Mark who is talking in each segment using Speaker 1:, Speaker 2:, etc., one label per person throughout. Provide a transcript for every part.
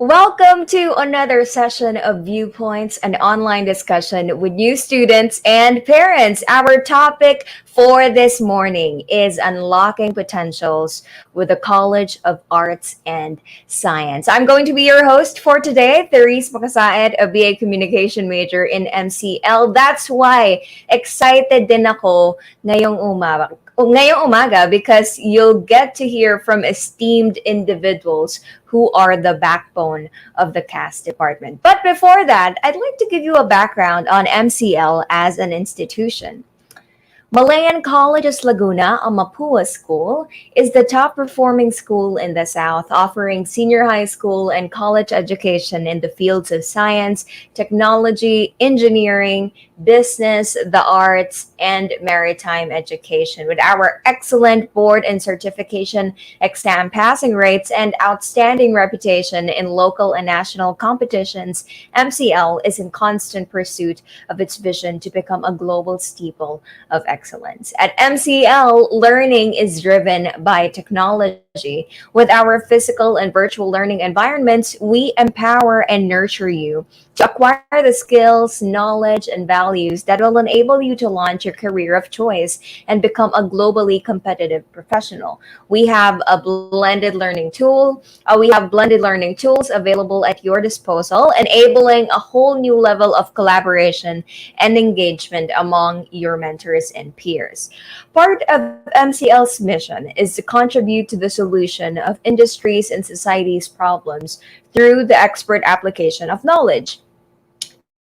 Speaker 1: Welcome to another session of Viewpoints, an online discussion with new students and parents. Our topic for this morning is unlocking potentials with the College of Arts and Science. I'm going to be your host for today, Therese Makasaed, a BA Communication major in MCL. That's why excited din ako ngayong umaga because you'll get to hear from esteemed individuals who are the backbone of the CAS department. But before that, I'd like to give you a background on MCL as an institution. Malayan Colleges Laguna, a Mapua school, is the top performing school in the South, offering senior high school and college education in the fields of science, technology, engineering, business, the arts, and maritime education. With our excellent board and certification exam passing rates and outstanding reputation in local and national competitions, MCL is in constant pursuit of its vision to become a global steeple of excellence. At MCL, learning is driven by technology. With our physical and virtual learning environments, we empower and nurture you to acquire the skills, knowledge, and values that will enable you to launch your career of choice and become a globally competitive professional. We have a blended learning tool. We have blended learning tools available at your disposal, enabling a whole new level of collaboration and engagement among your mentors and peers. Part of MCL's mission is to contribute to the solution of industries and society's problems through the expert application of knowledge.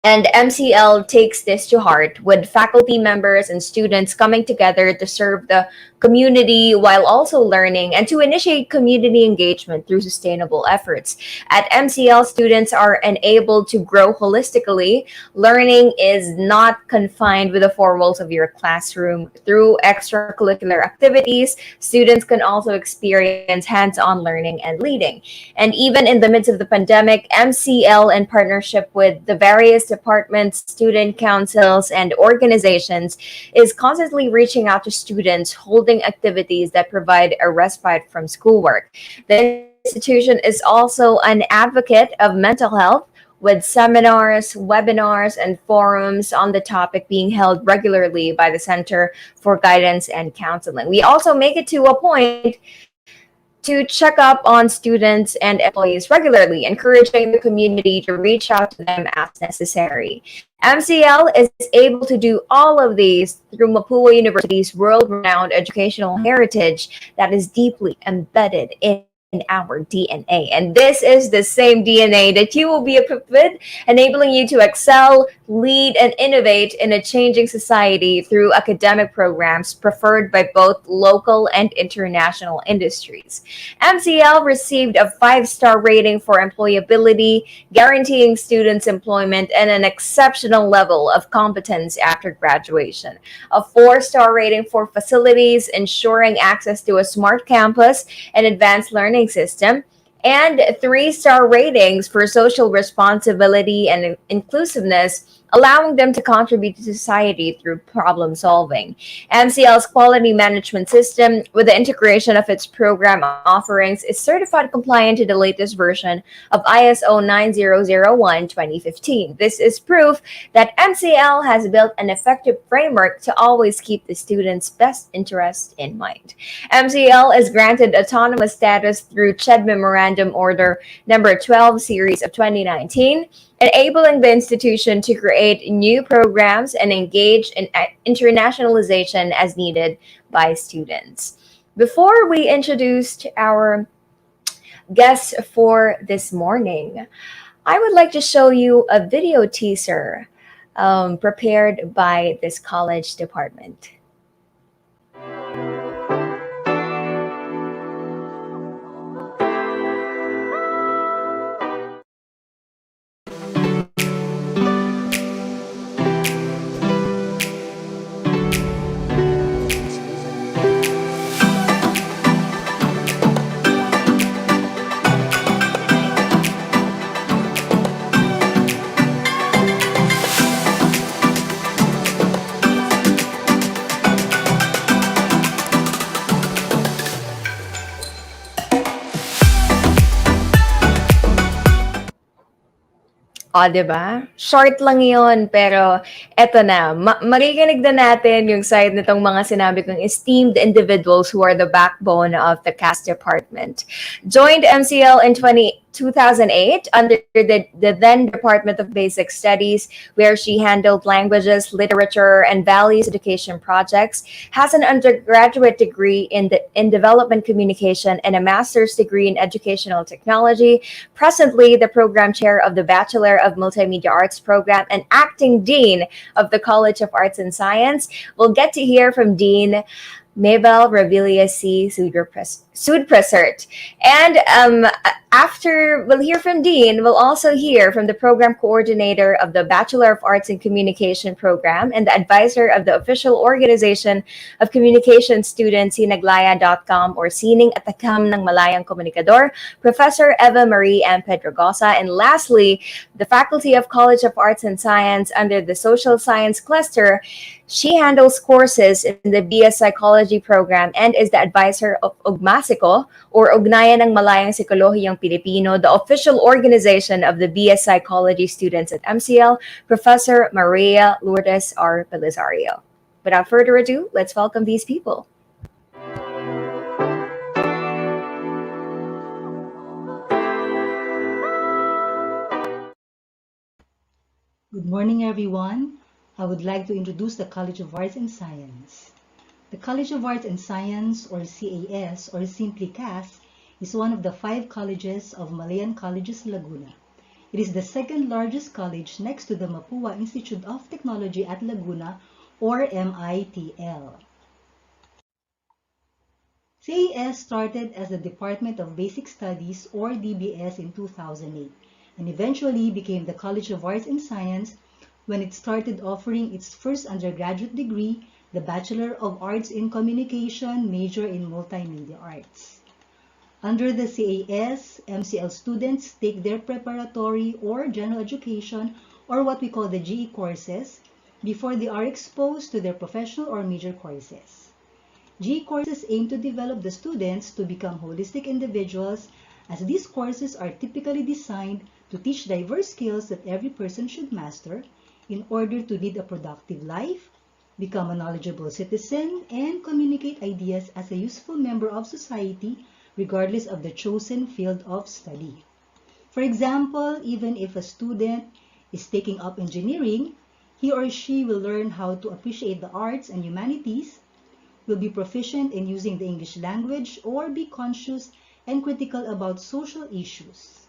Speaker 1: And MCL takes this to heart with faculty members and students coming together to serve the community while also learning and to initiate community engagement through sustainable efforts. At MCL, students are enabled to grow holistically. Learning is not confined with the four walls of your classroom. Through extracurricular activities, students can also experience hands-on learning and leading. And even in the midst of the pandemic, MCL, in partnership with the various departments, student councils, and organizations, is constantly reaching out to students, holding activities that provide a respite from schoolwork. The institution is also an advocate of mental health, with seminars, webinars, and forums on the topic being held regularly by the Center for Guidance and Counseling. We also make it to a point to check up on students and employees regularly, encouraging the community to reach out to them as necessary. MCL is able to do all of these through Mapua University's world-renowned educational heritage that is deeply embedded in our DNA. And this is the same DNA that you will be equipped with, enabling you to excel, lead, and innovate in a changing society through academic programs preferred by both local and international industries. MCL received a 5-star rating for employability, guaranteeing students employment and an exceptional level of competence after graduation. A 4-star rating for facilities, ensuring access to a smart campus and advanced learning system, and 3-star ratings for social responsibility and inclusiveness, allowing them to contribute to society through problem solving. MCL's quality management system, with the integration of its program offerings, is certified compliant to the latest version of ISO 9001:2015. This is proof that MCL has built an effective framework to always keep the students' best interest in mind. MCL is granted autonomous status through CHED Memorandum Order number 12 series of 2019, enabling the institution to create new programs and engage in internationalization as needed by students. Before we introduce our guests for this morning, I would like to show you a video teaser prepared by this college department. O, 'di ba? Short lang 'yon, pero eto na, maririnig na natin yung side nitong mga sinabi kong esteemed individuals who are the backbone of the CAS department. Joined MCL in 2008 under the then Department of Basic Studies, where she handled languages, literature, and values education projects, has an undergraduate degree in development communication and a master's degree in educational technology. Presently, the program chair of the Bachelor of Multimedia Arts program and acting dean of the College of Arts and Science. We'll get to hear from Dean Mabel Revilla C. Sudpresert. And after we'll hear from Dean, we'll also hear from the program coordinator of the Bachelor of Arts in Communication program and the advisor of the official organization of communication students, sinaglaya.com or Sining at Takam ng Malayang Komunikador, Professor Eva Marie M. Pedrogosa. And lastly, the Faculty of College of Arts and Science under the Social Science Cluster. She handles courses in the BS Psychology program and is the advisor of Ugmasiko or Ugnayan ng Malayang Psikolohiyang Pilipino, the official organization of the BS Psychology students at MCL, Professor Maria Lourdes R. Belisario. Without further ado, let's welcome these people.
Speaker 2: Good morning, everyone. I would like to introduce the College of Arts and Science. The College of Arts and Science, or CAS, or simply CAS, is one of the 5 colleges of Malayan Colleges, Laguna. It is the second largest college next to the Mapua Institute of Technology at Laguna, or MITL. CAS started as the Department of Basic Studies, or DBS, in 2008, and eventually became the College of Arts and Science when it started offering its first undergraduate degree, the Bachelor of Arts in Communication, major in Multimedia Arts. Under the CAS, MCL students take their preparatory or general education, or what we call the GE courses, before they are exposed to their professional or major courses. GE courses aim to develop the students to become holistic individuals, as these courses are typically designed to teach diverse skills that every person should master in order to lead a productive life, become a knowledgeable citizen, and communicate ideas as a useful member of society regardless of the chosen field of study. For example, even if a student is taking up engineering, he or she will learn how to appreciate the arts and humanities, will be proficient in using the English language, or be conscious and critical about social issues.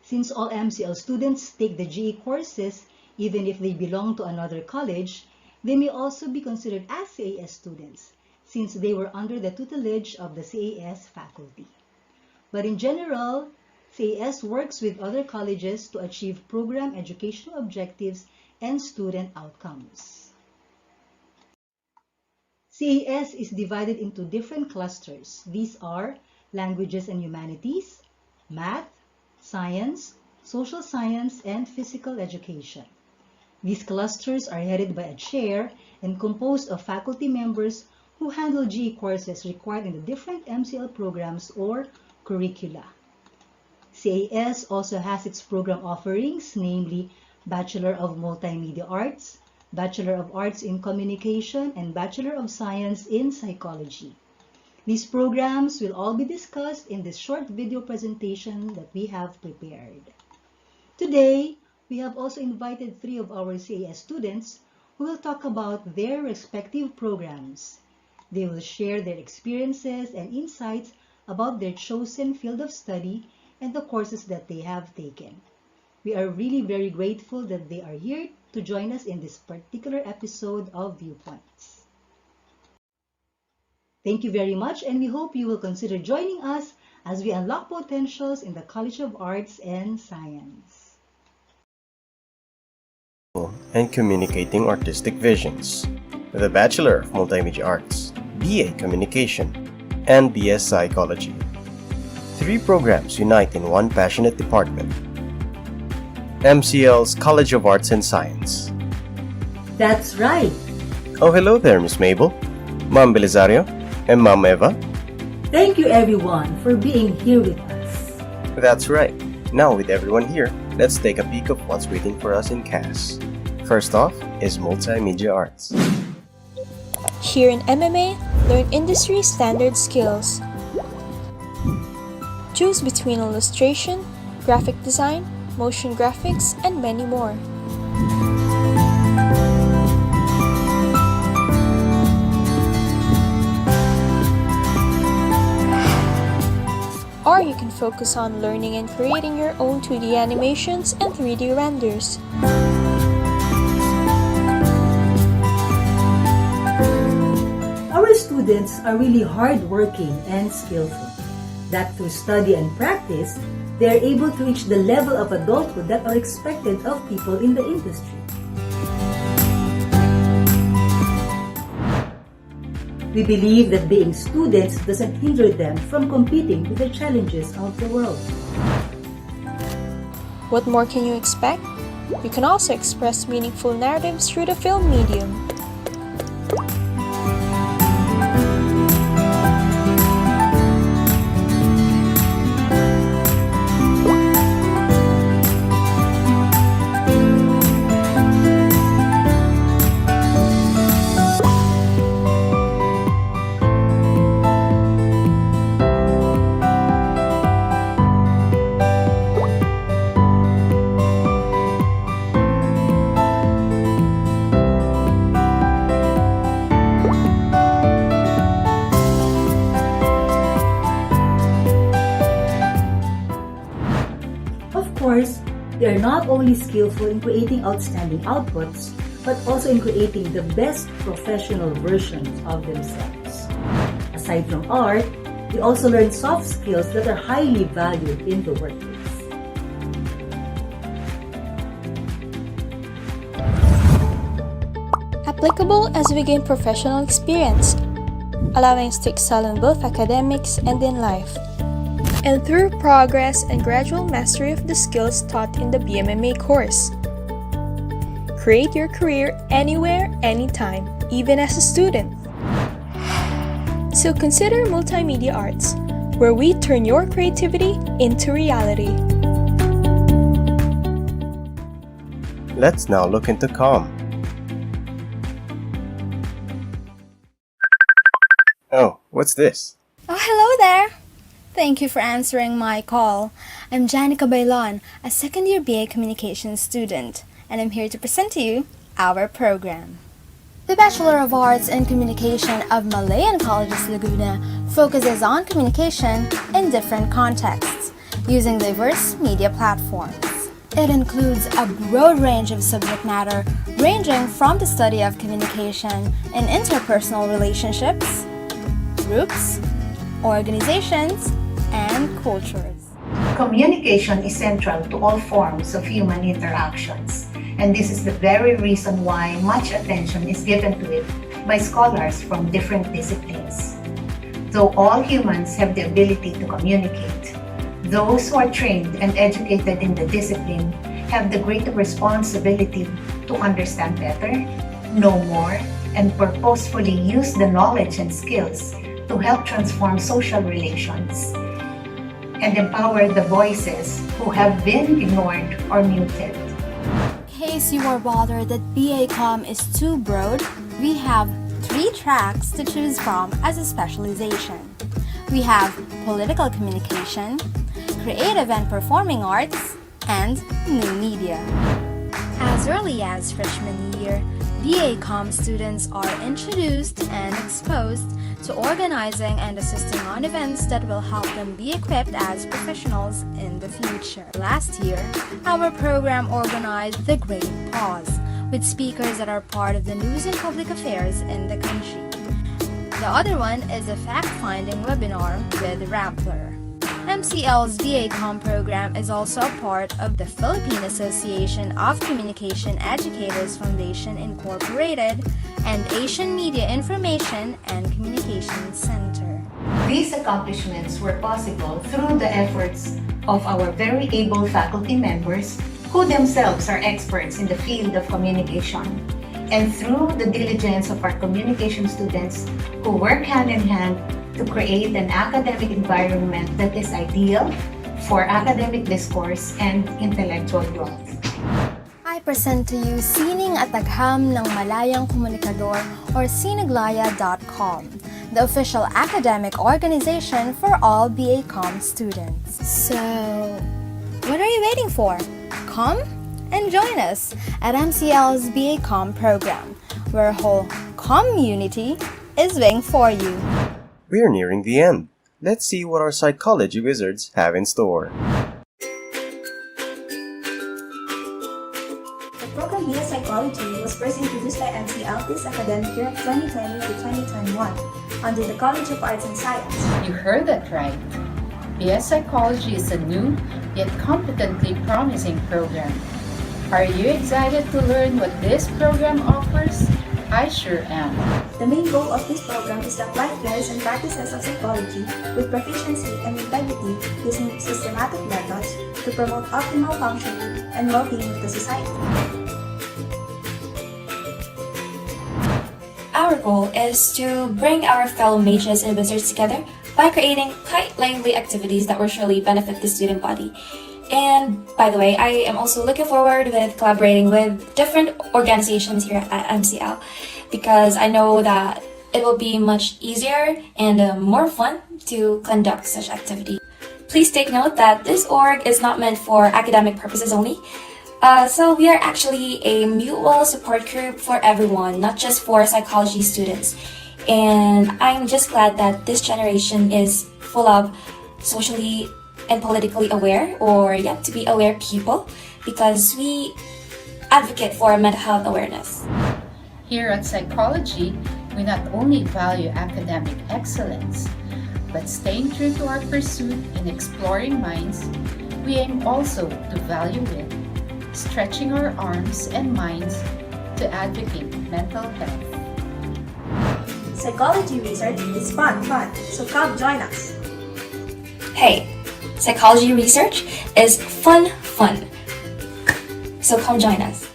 Speaker 2: Since all MCL students take the GE courses, even if they belong to another college, they may also be considered as CAS students, since they were under the tutelage of the CAS faculty. But in general, CAS works with other colleges to achieve program educational objectives and student outcomes. CAS is divided into different clusters. These are languages and humanities, math, science, social science, and physical education. These clusters are headed by a chair and composed of faculty members who handle GE courses required in the different MCL programs or curricula. CAS also has its program offerings, namely Bachelor of Multimedia Arts, Bachelor of Arts in Communication, and Bachelor of Science in Psychology. These programs will all be discussed in this short video presentation that we have prepared. Today, we have also invited 3 of our CAS students who will talk about their respective programs. They will share their experiences and insights about their chosen field of study and the courses that they have taken. We are really very grateful that they are here to join us in this particular episode of Viewpoints. Thank you very much, and we hope you will consider joining us as we unlock potentials in the College of Arts and Science.
Speaker 3: And communicating artistic visions, the Bachelor of Multimedia Arts, BA Communication, and BS Psychology. 3 programs unite in one passionate department. MCL's College of Arts and Science.
Speaker 2: That's right.
Speaker 3: Oh, hello there, Miss Mabel, Ma'am Belisario, and Ma'am Eva.
Speaker 2: Thank you everyone for being here with us.
Speaker 3: That's right. Now with everyone here, let's take a peek of what's waiting for us in CAS. First off is Multimedia Arts.
Speaker 4: Here in MMA, learn industry standard skills. Choose between illustration, graphic design, motion graphics, and many more. Or you can focus on learning and creating your own 2D animations and 3D renders.
Speaker 2: Our students are really hardworking and skillful. That through study and practice, they are able to reach the level of adulthood that are expected of people in the industry. We believe that being students doesn't hinder them from competing with the challenges of the world.
Speaker 4: What more can you expect? You can also express meaningful narratives through the film medium.
Speaker 2: Of course, they are not only skillful in creating outstanding outputs, but also in creating the best professional versions of themselves. Aside from art, they also learn soft skills that are highly valued in the workplace.
Speaker 4: Applicable as we gain professional experience, allowing us to excel in both academics and in life. And through progress and gradual mastery of the skills taught in the BMMA course. Create your career anywhere, anytime, even as a student. So consider Multimedia Arts, where we turn your creativity into reality.
Speaker 3: Let's now look into COM. Oh, what's this?
Speaker 5: Oh, hello there! Thank you for answering my call. I'm Janica Bailon, a second-year BA Communications student, and I'm here to present to you our program. The Bachelor of Arts in Communication of Malayan Colleges Laguna focuses on communication in different contexts, using diverse media platforms. It includes a broad range of subject matter, ranging from the study of communication in interpersonal relationships, groups, organizations, and cultures.
Speaker 6: Communication is central to all forms of human interactions, and this is the very reason why much attention is given to it by scholars from different disciplines. Though all humans have the ability to communicate, those who are trained and educated in the discipline have the greater responsibility to understand better, know more, and purposefully use the knowledge and skills to help transform social relations and empower the voices who have been ignored or muted.
Speaker 5: In case you are bothered that BA Com is too broad, we have 3 tracks to choose from as a specialization. We have Political Communication, Creative and Performing Arts, and New Media. As early as freshman year, BA Com students are introduced and exposed to organizing and assisting on events that will help them be equipped as professionals in the future. Last year, our program organized The Great Pause, with speakers that are part of the news and public affairs in the country. The other one is a fact-finding webinar with Rappler. MCL's VACOM program is also a part of the Philippine Association of Communication Educators Foundation Incorporated and Asian Media Information and Communication Center.
Speaker 6: These accomplishments were possible through the efforts of our very able faculty members who themselves are experts in the field of communication, and through the diligence of our communication students who work hand in hand to create an academic environment that is ideal for academic discourse and intellectual growth.
Speaker 5: I present to you Sining at Agham ng Malayang Komunikador or siniglaya.com, the official academic organization for all BA Com students. So, what are you waiting for? Come and join us at MCL's BA Com program, where a whole community is waiting for you.
Speaker 3: We're nearing the end. Let's see what our psychology wizards have in store.
Speaker 4: The program BS Psychology was first introduced by MCL this academic year of 2020 to 2021 under the College of Arts and Science.
Speaker 7: You heard that right. BS Psychology is a new yet competently promising program. Are you excited to learn what this program offers? I sure am.
Speaker 4: The main goal of this program is to apply theories and practices of psychology with proficiency and integrity using systematic methods to promote optimal functioning and well-being of the society.
Speaker 8: Our goal is to bring our fellow mages and wizards together by creating quite lively activities that will surely benefit the student body. And by the way, I am also looking forward with collaborating with different organizations here at MCL because I know that it will be much easier and more fun to conduct such activity. Please take note that this org is not meant for academic purposes only. So we are actually a mutual support group for everyone, not just for psychology students. And I'm just glad that this generation is full of socially and politically aware or yet to be aware people because we advocate for mental health awareness.
Speaker 7: Here at Psychology, we not only value academic excellence, but staying true to our pursuit in exploring minds, we aim also to value it, stretching our arms and minds to advocate mental health.
Speaker 4: Psychology research is fun, so come join us.
Speaker 8: Hey, psychology research is fun. So come join us.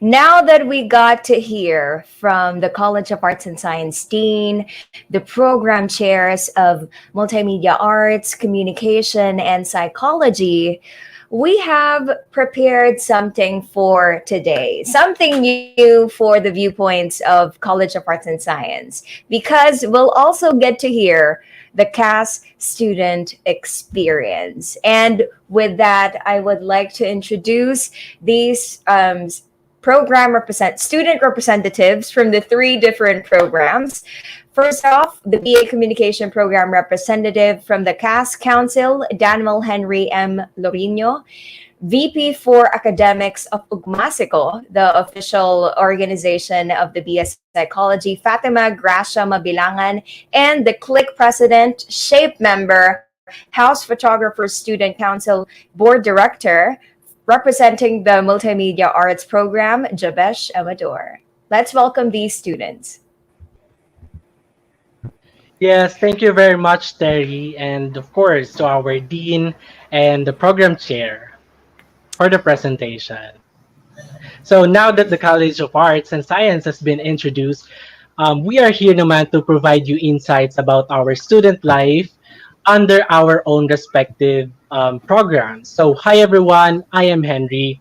Speaker 1: Now that we got to hear from the College of Arts and Science Dean, the program chairs of Multimedia Arts, Communication, and Psychology, we have prepared something for today, something new for the viewpoints of College of Arts and Science, because we'll also get to hear the CAS student experience. And with that, I would like to introduce these student representatives from the three different programs. First off, the BA Communication Program representative from the CAS Council, Daniel Henry M. Lorino, VP for Academics of Ugmasico, the official organization of the BS Psychology, Fatima Gracia Mabilangan, and the CLIC President, SHAPE member, House Photographer Student Council Board Director, representing the Multimedia Arts program, Jabesh Amador. Let's welcome these students.
Speaker 9: Yes, thank you very much, Terry, and of course to our Dean and the Program Chair for the presentation. So now that the College of Arts and Science has been introduced, we are here naman to provide you insights about our student life under our own respective programs. So hi everyone, I am Henry,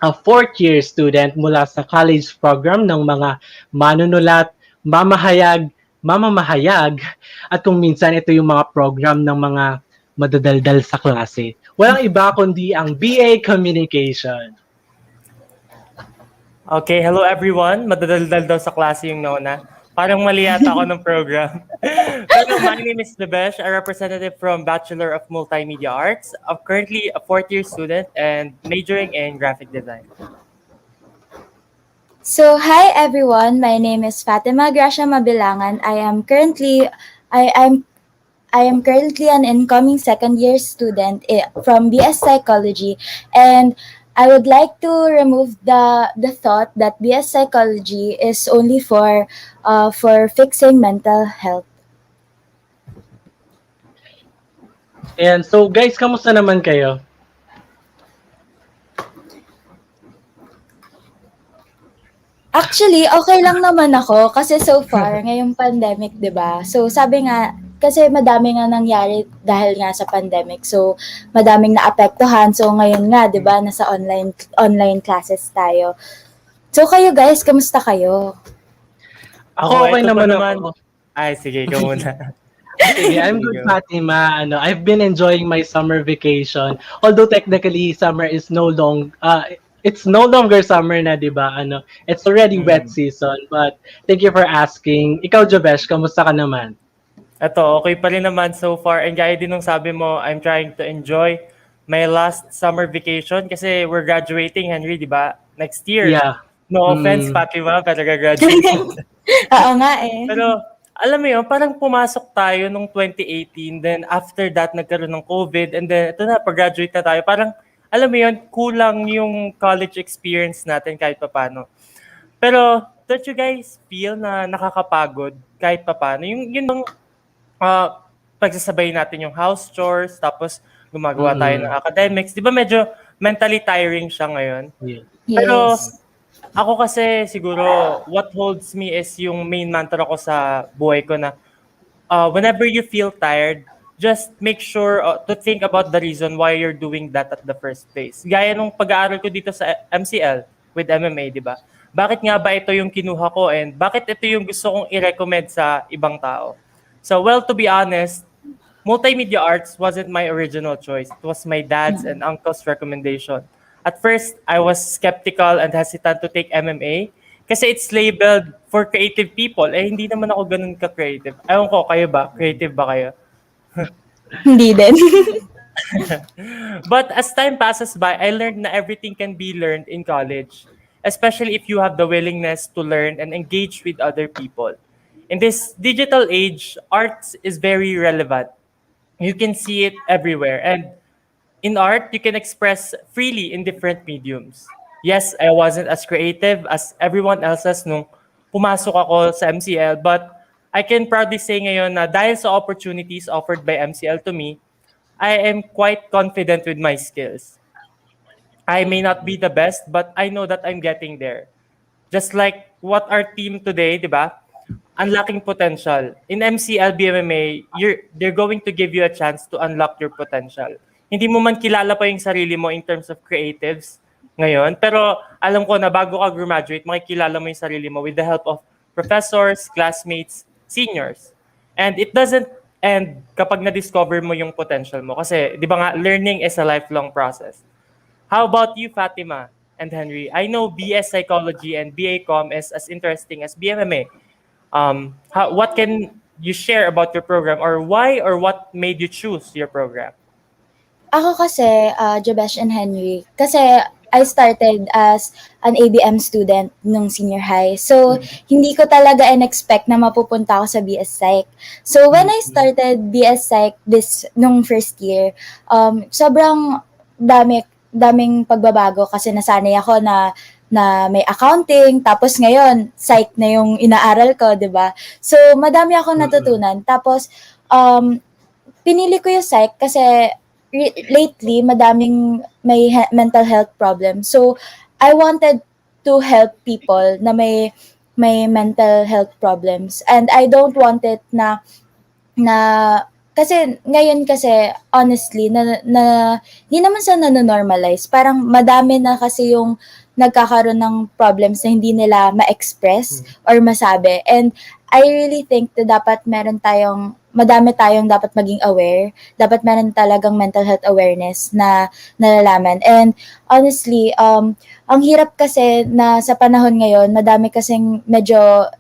Speaker 9: a fourth-year student mula sa college program ng mga manunulat, mamamahayag, at kung minsan ito yung mga program ng mga madadaldal sa klase. Walang iba kundi ang BA Communication.
Speaker 10: Okay, hello everyone. Madadaldal daw sa klase yung nauna. Parang mali yata ako ng program. Hello, my name is Jabesh, a representative from Bachelor of Multimedia Arts. I'm currently a fourth-year student and majoring in graphic design.
Speaker 11: So, hi everyone. My name is Fatima Gracia Mabilangan. I am currently an incoming second-year student from BS Psychology, and I would like to remove the thought that BS Psychology is only for fixing mental health.
Speaker 9: And so guys, kamusta naman kayo?
Speaker 11: Actually, okay lang naman ako kasi so far, ngayong pandemic, 'di ba? So sabi nga, kasi madami nga nangyari dahil nga sa pandemic. So madaming naapektuhan. So ngayon nga, 'di ba, nasa online online classes tayo. So kayo guys, kamusta kayo?
Speaker 10: Ako,
Speaker 9: Ako okay
Speaker 10: ito pa
Speaker 9: naman
Speaker 10: naman.
Speaker 9: ako.
Speaker 10: Ay, sige, ikaw muna.
Speaker 9: Sige, I'm
Speaker 10: Sige,
Speaker 9: good,
Speaker 10: go.
Speaker 9: Fatima. I've been enjoying my summer vacation. Although technically summer is it's no longer summer na, 'di ba? It's already wet
Speaker 10: Mm.
Speaker 9: season. But thank you for asking. Ikaw, Jobesh, kamusta ka naman?
Speaker 10: Ito, okay pa rin naman so far. And gaya din nung sabi mo, I'm trying to enjoy my last summer vacation kasi we're graduating, Henry, di ba? Next year.
Speaker 9: Yeah.
Speaker 10: No offense,
Speaker 9: Mm,
Speaker 10: Fatima, pero graduate ka.
Speaker 11: Oo nga eh.
Speaker 10: Pero alam mo yun, parang pumasok tayo nung 2018, then after that, nagkaroon ng COVID, and then ito na, pag-graduate na tayo. Parang, alam mo yun, kulang yung college experience natin kahit papano. Pero, don't you guys feel na nakakapagod kahit papano? Yung bang pagsasabay natin yung house chores, tapos gumagawa tayo ng
Speaker 9: mm,
Speaker 10: academics. Di ba medyo mentally tiring siya ngayon?
Speaker 9: yeah.
Speaker 10: Pero
Speaker 11: Yes.
Speaker 10: ako kasi siguro, what holds me is yung main mantra ko sa buhay ko na whenever you feel tired, just make sure to think about the reason why you're doing that at the first place. Gaya nung pag-aaral ko dito sa MCL with MMA, di ba? Bakit nga ba ito yung kinuha ko and bakit ito yung gusto kong i-recommend sa ibang tao? So, well, to be honest, multimedia arts wasn't my original choice. It was my dad's and uncle's recommendation. At first, I was skeptical and hesitant to take MMA kasi it's labeled for creative people. Eh, hindi naman ako ganun ka-creative. Ewan ko, kayo ba? Creative ba kayo?
Speaker 11: Hindi din.
Speaker 10: But as time passes by, I learned na everything can be learned in college, especially if you have the willingness to learn and engage with other people. In this digital age, arts is very relevant. You can see it everywhere. And in art, you can express freely in different mediums. Yes, I wasn't as creative as everyone else's nung pumasok ako sa MCL, but I can proudly say ngayon na dahil sa opportunities offered by MCL to me, I am quite confident with my skills. I may not be the best, but I know that I'm getting there. Just like what our team today, di ba? Unlocking potential. In MCL, BMMA, they're going to give you a chance to unlock your potential. Hindi mo man kilala pa yung sarili mo in terms of creatives ngayon, pero alam ko na bago ka graduate, makikilala mo yung sarili mo with the help of professors, classmates, seniors. And it doesn't end kapag na-discover mo yung potential mo. Kasi, di ba nga, learning is a lifelong process. How about you, Fatima and Henry? I know BS Psychology and BA Com is as interesting as BMMA. What can you share about your program or why or what made you choose your program?
Speaker 11: Ako kasi, Jobesh and Henry, kasi I started as an ABM student nung senior high. So, hindi ko talaga in-expect na mapupunta ako sa BS Psych. So, when I started BS Psych nung first year, sobrang daming pagbabago kasi nasanay ako na may accounting, tapos ngayon, psych na yung inaaral ko, 'di ba? So, madami akong natutunan. Tapos, pinili ko yung psych kasi lately, madaming may mental health problem. So, I wanted to help people na may mental health problems. And I don't want it na kasi ngayon kasi honestly hindi naman sa nanonormalize, parang madami na kasi yung nagkakaroon ng problems na hindi nila ma-express or masabi. And I really think na dapat madami tayong dapat maging aware, dapat meron talagang mental health awareness na nalalaman. And honestly, ang hirap kasi na sa panahon ngayon, madami kasing medyo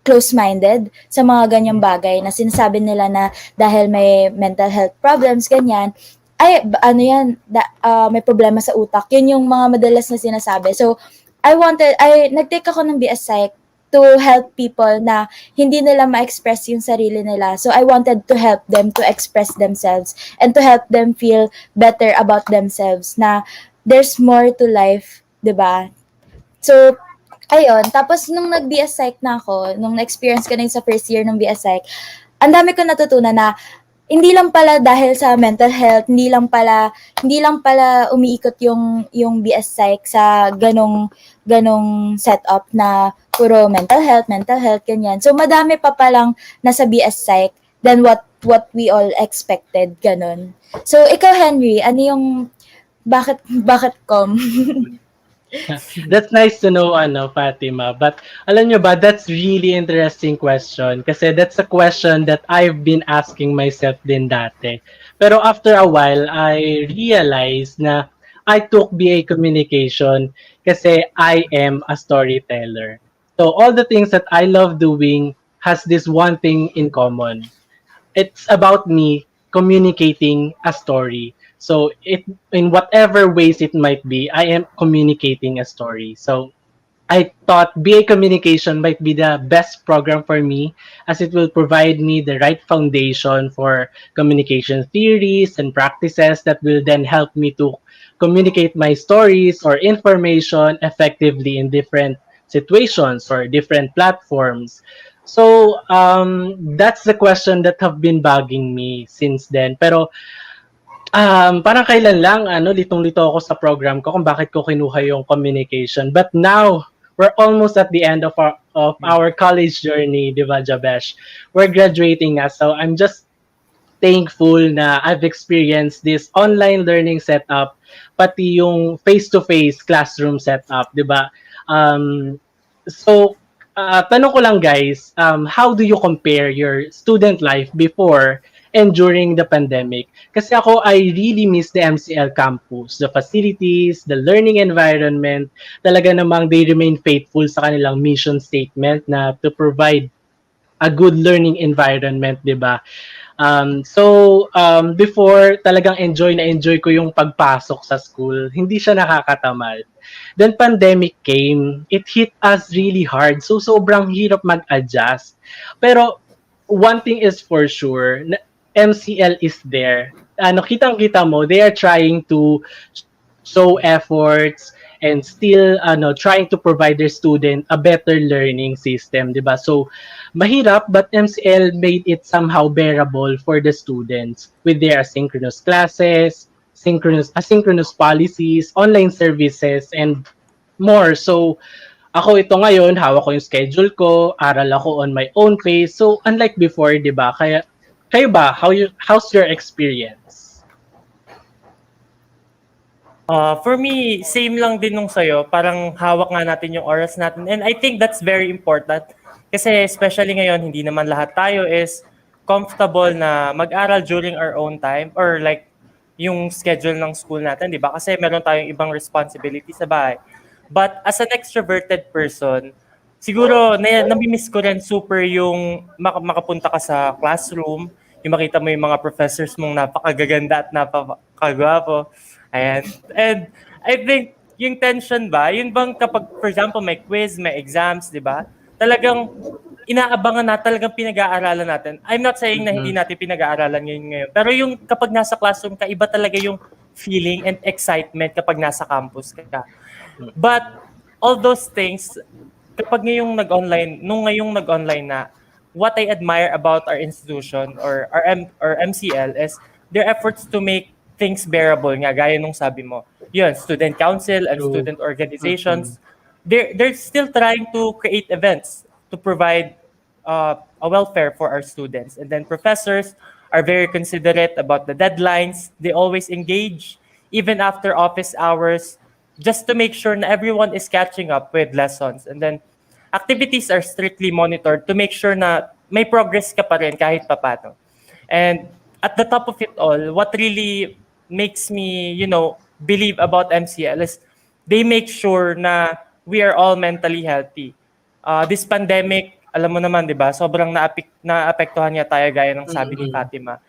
Speaker 11: close-minded sa mga ganyang bagay na sinasabi nila na dahil may mental health problems, ganyan, ay, may problema sa utak. Yun yung mga madalas na sinasabi. So, nag-take ako ng BS Psych to help people na hindi nila ma-express yung sarili nila. So, I wanted to help them to express themselves and to help them feel better about themselves na there's more to life, 'di ba? So, ayun. Tapos, nung nag-BS Psych na ako, nung na-experience ko na yung sa first year ng BS Psych, ang dami ko natutunan na hindi lang pala dahil sa mental health, hindi lang pala umiikot yung BS Psych sa ganong setup na puro mental health ganyan. So madami pa palang nasa BS Psych than what we all expected ganon. So ikaw Henry, ano yung bakit com?
Speaker 9: That's nice to know, Fatima. But alam nyo ba, that's really interesting question kasi that's a question that I've been asking myself din dati. Pero after a while, I realized na I took BA Communication kasi I am a storyteller. So all the things that I love doing has this one thing in common. It's about me communicating a story. So it in whatever ways it might be, I am communicating a story. So I thought BA Communication might be the best program for me as it will provide me the right foundation for communication theories and practices that will then help me to communicate my stories or information effectively in different situations or different platforms. So that's the question that have been bugging me since then. Pero parang kailan lang litong-lito ako sa program ko kung bakit ko kinuha yung communication. But now, we're almost at the end of our college journey, 'di ba, Jabesh? We're graduating na. So I'm just thankful na I've experienced this online learning setup pati yung face-to-face classroom setup, 'di ba? So tanong ko lang guys, how do you compare your student life before and during the pandemic? Kasi ako, I really miss the MCL campus, the facilities, the learning environment. Talaga namang they remain faithful sa kanilang mission statement na to provide a good learning environment, di ba? Before, talagang enjoy ko yung pagpasok sa school. Hindi siya nakakatamad. Then pandemic came, it hit us really hard. So sobrang hirap mag-adjust. Pero one thing is for sure, MCL is there. Kitang-kita mo, they are trying to show efforts and still trying to provide their student a better learning system, 'di ba? So mahirap but MCL made it somehow bearable for the students with their asynchronous classes, asynchronous policies, online services and more. So ako ito ngayon, hawak ko yung schedule ko, aral ako on my own pace. So unlike before, 'di ba? Kaya kayo ba, how's your experience?
Speaker 10: For me, same lang din nung sa'yo. Parang hawak nga natin yung oras natin. And I think that's very important. Kasi especially ngayon, hindi naman lahat tayo is comfortable na mag-aral during our own time or like yung schedule ng school natin, di ba? Kasi meron tayong ibang responsibility sa bahay. But as an extroverted person, siguro nami-miss ko rin super yung makapunta ka sa classroom, yung makita mo yung mga professors mong napakagaganda at napakagwapo. Ayan. And I think yung tension ba, yun bang kapag, for example, may quiz, may exams, di ba? Talagang inaabangan na, talagang pinag-aaralan natin. I'm not saying na hindi natin pinag-aaralan ngayon. Pero yung kapag nasa classroom ka, iba talaga yung feeling and excitement kapag nasa campus ka. But all those things, kapag ngayong nag-online na, what I admire about our institution or our MCL is their efforts to make things bearable nga, gaya nung sabi mo. Yun, student council and student organizations, they're still trying to create events to provide a welfare for our students. And then professors are very considerate about the deadlines. They always engage, even after office hours, just to make sure na everyone is catching up with lessons. And then activities are strictly monitored to make sure na may progress ka pa rin kahit papano. And at the top of it all, what really makes me, believe about MCL is they make sure na we are all mentally healthy. This pandemic, alam mo naman, di ba, sobrang naapektuhan niya tayo gaya ng sabi ni Fatima.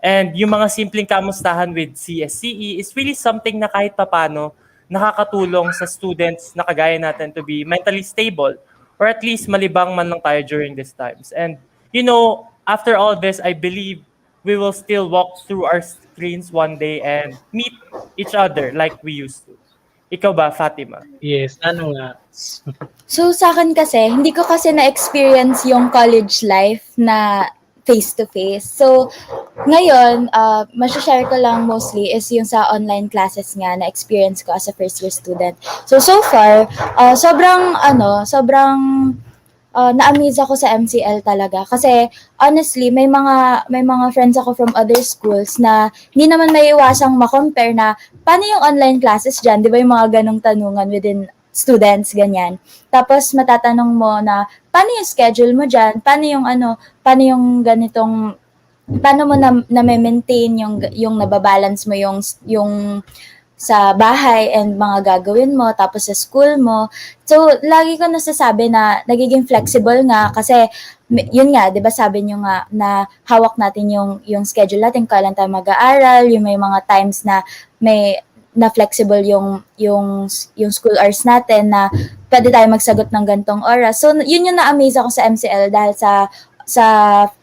Speaker 10: And yung mga simpleng kamustahan with CSCE is really something na kahit papano nakakatulong sa students na kagaya natin to be mentally stable or at least malibang man lang tayo during these times. And, after all this, I believe we will still walk through our screens one day and meet each other like we used to. Ikaw ba, Fatima?
Speaker 9: Yes, ano nga.
Speaker 11: So sa akin kasi, hindi ko kasi na-experience yung college life na face-to-face. So, ngayon, share ko lang mostly is yung sa online classes nga na experience ko as a first year student. So far, sobrang na-amaze ako sa MCL talaga kasi honestly may mga friends ako from other schools na hindi naman maiiwasang ma-compare na paano yung online classes diyan, 'di ba yung mga ganong tanungan within students ganyan. Tapos matatanong mo na paano yung schedule mo diyan? Paano yung ganitong paano mo na-maintain yung nababalance mo yung sa bahay and mga gagawin mo tapos sa school mo. So lagi ko nasasabi na nagiging flexible nga kasi yun nga 'di ba sabi niyo nga na hawak natin yung schedule natin kailan tayo mag-aaral, yung may mga times na may na flexible yung school hours natin na pwede tayo magsagot ng gantong oras. So yun yung na-amaze ako sa MCL dahil sa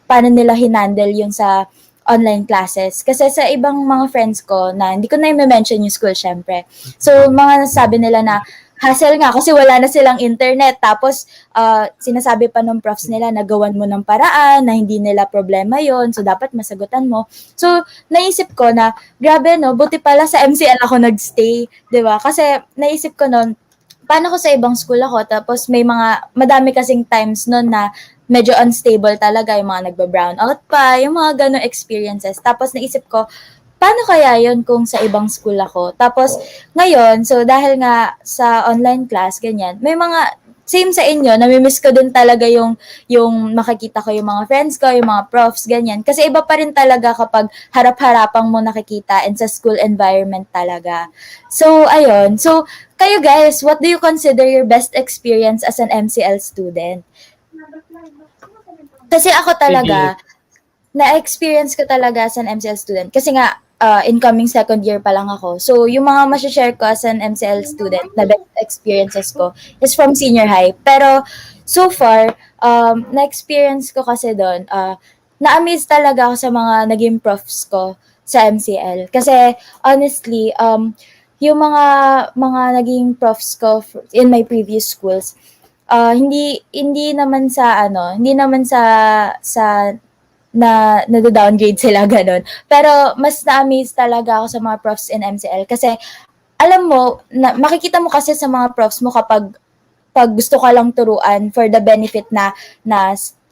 Speaker 11: paano nila hinandle yung sa online classes. Kasi sa ibang mga friends ko na hindi ko na i-mention yung school syempre. So mga nasabi nila na hassle nga kasi wala na silang internet. Tapos sinasabi pa ng profs nila na gawan mo ng paraan, na hindi nila problema yon. So dapat masagutan mo. So naisip ko na grabe no, buti pala sa MCL ako nagstay, 'di ba? Kasi naisip ko noon paano ko sa ibang school ako tapos madami kasing times noon na medyo unstable talaga yung mga nagba-brown out pa, yung mga ganong experiences. Tapos naisip ko, paano kaya yon kung sa ibang school ako? Tapos ngayon, so dahil nga sa online class, ganyan, may mga same sa inyo, nami-miss ko din talaga yung makikita ko yung mga friends ko, yung mga profs, ganyan. Kasi iba pa rin talaga kapag harap-harapang mo nakikita and sa school environment talaga. So, ayun. So, kayo guys, what do you consider your best experience as an MCL student? Kasi ako talaga,
Speaker 9: Sige.
Speaker 11: na-experience ko talaga as an MCL student. Kasi nga, incoming second year pa lang ako. So, yung mga share ko as an MCL student na best experiences ko is from senior high. Pero, so far, na-experience ko kasi doon, na-amaze talaga ako sa mga naging profs ko sa MCL. Kasi, honestly, yung mga naging profs ko in my previous schools, hindi naman sa na nado-downgrade sila gano'n. Pero mas na-amaze talaga ako sa mga profs in MCL kasi alam mo na makikita mo kasi sa mga profs mo kapag gusto ka lang turuan for the benefit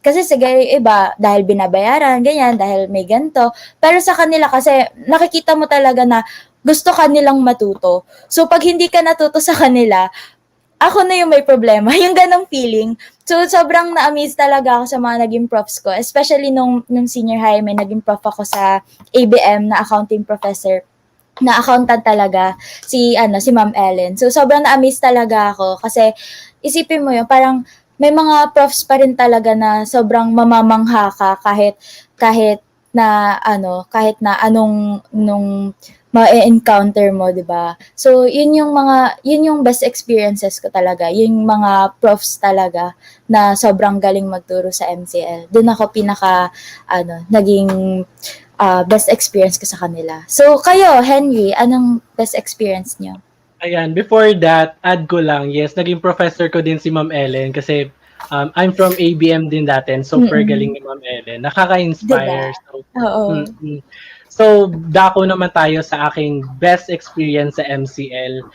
Speaker 11: kasi sige iba dahil binabayaran ganyan dahil may ganto, pero sa kanila kasi nakikita mo talaga na gusto ka nilang matuto. So pag hindi ka natuto sa kanila, ako na yung may problema, yung ganong feeling. So, sobrang na-amaze talaga ako sa mga naging profs ko. Especially nung senior high, may naging prof ako sa ABM na accounting professor na accountant talaga, si Ma'am Ellen. So, sobrang na-amaze talaga ako kasi isipin mo yun, parang may mga profs pa rin talaga na sobrang mamamangha ka kahit na nung ma-encounter mo, 'di ba? So, yun yung best experiences ko talaga, yung mga profs talaga na sobrang galing magturo sa MCL. Doon ako naging best experience ko sa kanila. So, kayo, Henry, anong best experience niyo?
Speaker 9: Ayan, before that, add ko lang, yes, naging professor ko din si Ma'am Ellen kasi I'm from ABM din dati and super galing ni Ma'am Ellen.
Speaker 11: 'Di ba?
Speaker 9: Nakaka-inspire. So,
Speaker 11: Oo.
Speaker 9: So, dako naman tayo sa aking best experience sa MCL.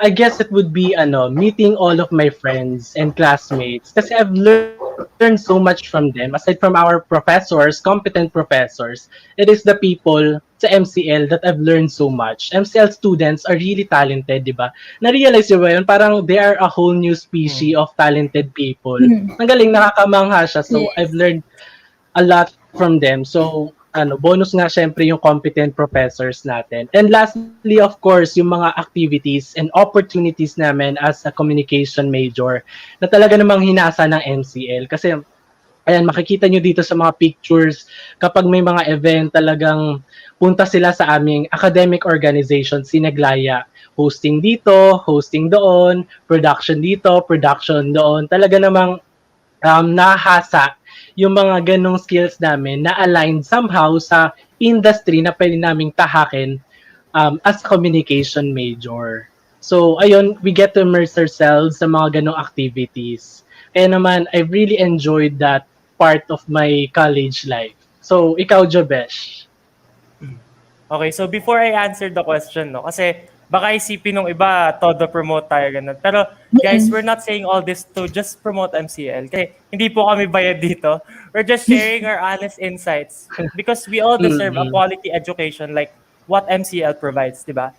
Speaker 9: I guess it would be meeting all of my friends and classmates kasi I've learned so much from them. Aside from our professors, competent professors, it is the people sa MCL that I've learned so much. MCL students are really talented, di ba? Na-realize nyo ba yun? Parang they are a whole new species of talented people. Ang galing, nakakamangha siya. So, I've
Speaker 11: Yes.
Speaker 9: learned a lot from them. So, bonus nga syempre yung competent professors natin. And lastly, of course, yung mga activities and opportunities namin as a communication major na talaga namang hinasa ng MCL. Kasi, ayan, makikita nyo dito sa mga pictures, kapag may mga event, talagang punta sila sa aming academic organization, Sinaglaya. Hosting dito, hosting doon, production dito, production doon. Talaga namang nahasa yung mga ganong skills namin na aligned somehow sa industry na pwede naming tahakin as communication major. So, ayun, we get to immerse ourselves sa mga ganong activities. Kaya naman, I really enjoyed that part of my college life. So, ikaw, Jobesh.
Speaker 10: Okay, so before I answer the question, no, kasi baka isipin ng iba, todo promote tayo, ganun. Pero guys, we're not saying all this to just promote MCL. Kasi hindi po kami bayad dito. We're just sharing our honest insights because we all deserve a
Speaker 9: Mm-mm.
Speaker 10: quality education like what MCL provides, di ba?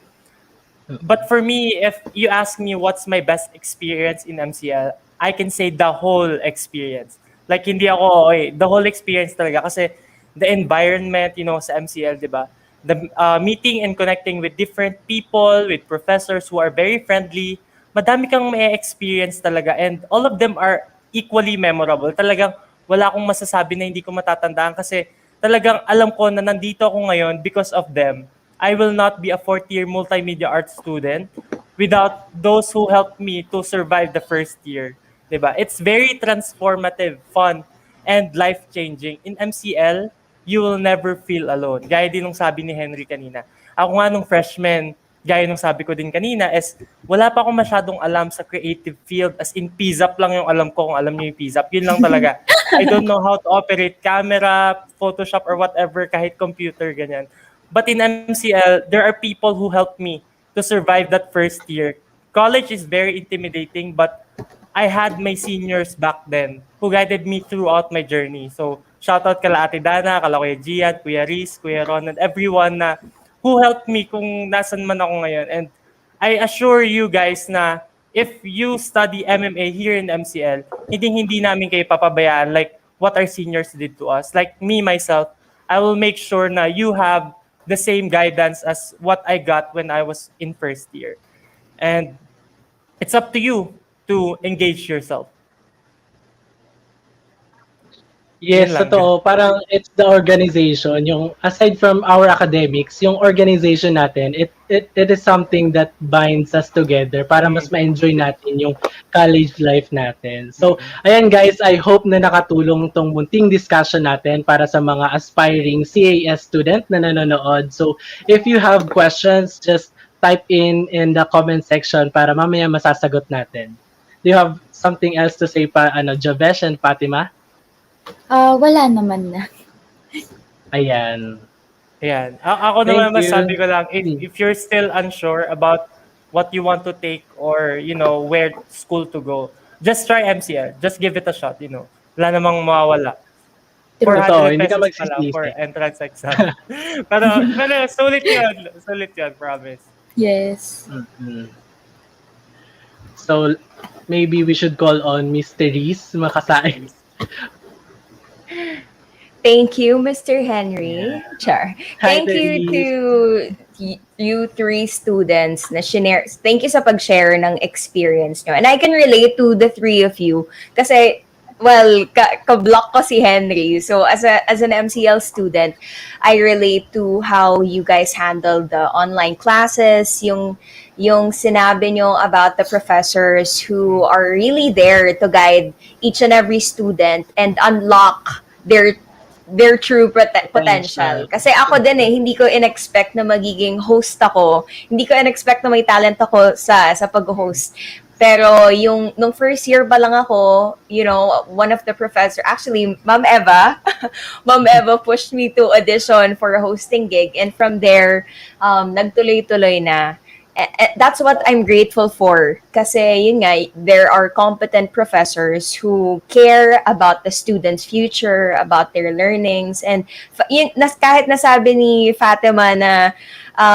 Speaker 10: But for me, if you ask me what's my best experience in MCL, I can say the whole experience. Like hindi ako, okay, the whole experience talaga kasi the environment, sa MCL, 'di ba? The meeting and connecting with different people, with professors who are very friendly, madami kang may experience talaga and all of them are equally memorable. Talagang wala akong masasabi na hindi ko matatandaan kasi talagang alam ko na nandito ako ngayon because of them. I will not be a fourth-year multimedia arts student without those who helped me to survive the first year. 'Di ba? It's very transformative, fun, and life-changing. In MCL, you will never feel alone. Gaya din nung sabi ni Henry kanina. Ako nga nung freshman, gaya nung sabi ko din kanina, is wala pa akong masyadong alam sa creative field. As in, PZAP lang yung alam ko kung alam niyo yung PZAP. Yun lang talaga. I don't know how to operate camera, Photoshop, or whatever, kahit computer, ganyan. But in MCL, there are people who helped me to survive that first year. College is very intimidating, but I had my seniors back then who guided me throughout my journey. So, shout out kala Ate Dana, kala Kuya Gian, Kuya Riz, Kuya Ron, and everyone na who helped me kung nasan man ako ngayon. And I assure you guys na if you study MMA here in MCL, hindi namin kayo papabayaan like what our seniors did to us. Like me, myself, I will make sure na you have the same guidance as what I got when I was in first year. And it's up to you to engage yourself.
Speaker 9: Yes,
Speaker 10: Yun lang.
Speaker 9: totoo. Parang it's the organization. Yung aside from our academics, yung organization natin, it is something that binds us together para mas ma-enjoy natin yung college life natin. So, ayan guys, I hope na nakatulong tong munting discussion natin para sa mga aspiring CAS student na nanonood. So, if you have questions, just type in the comment section para mamaya masasagot natin. Do you have something else to say pa, Javesh and Fatima?
Speaker 11: Wala naman na.
Speaker 9: Ayan.
Speaker 10: Ayan. Ako
Speaker 9: Thank
Speaker 10: naman
Speaker 9: you.
Speaker 10: masabi ko lang, if you're still unsure about what you want to take or, where school to go, just try MCL. Just give it a shot, Wala namang mawawala.
Speaker 9: Totoo,
Speaker 10: 400
Speaker 9: hindi ka
Speaker 10: pesos pa lang for
Speaker 9: magsisisi.
Speaker 10: entrance exam. pero sulit yun. Sulit yun, promise.
Speaker 11: Yes.
Speaker 9: Mm-mm. So, maybe we should call on Mr. Reese makasain.
Speaker 1: Thank you, Mr. Henry.
Speaker 9: Yeah.
Speaker 1: Char.
Speaker 9: Hi,
Speaker 1: Thank you to you three students na shinare. Thank you sa pag-share ng experience nyo. And I can relate to the three of you kasi, well, ka-block ko si Henry. So as an MCL student, I relate to how you guys handle the online classes, yung sinabi nyo about the professors who are really there to guide each and every student and unlock their true potential. Kasi ako din hindi ko in-expect na magiging host ako. Hindi ko in-expect na may talent ako sa pag-host. Pero nung first year pa lang ako, one of the professor, actually, Ma'am Eva, Ma'am Eva pushed me to audition for a hosting gig. And from there, nagtuloy-tuloy na. That's what I'm grateful for. Kasi yun nga, there are competent professors who care about the students' future, about their learnings. And kahit nasabi ni Fatima na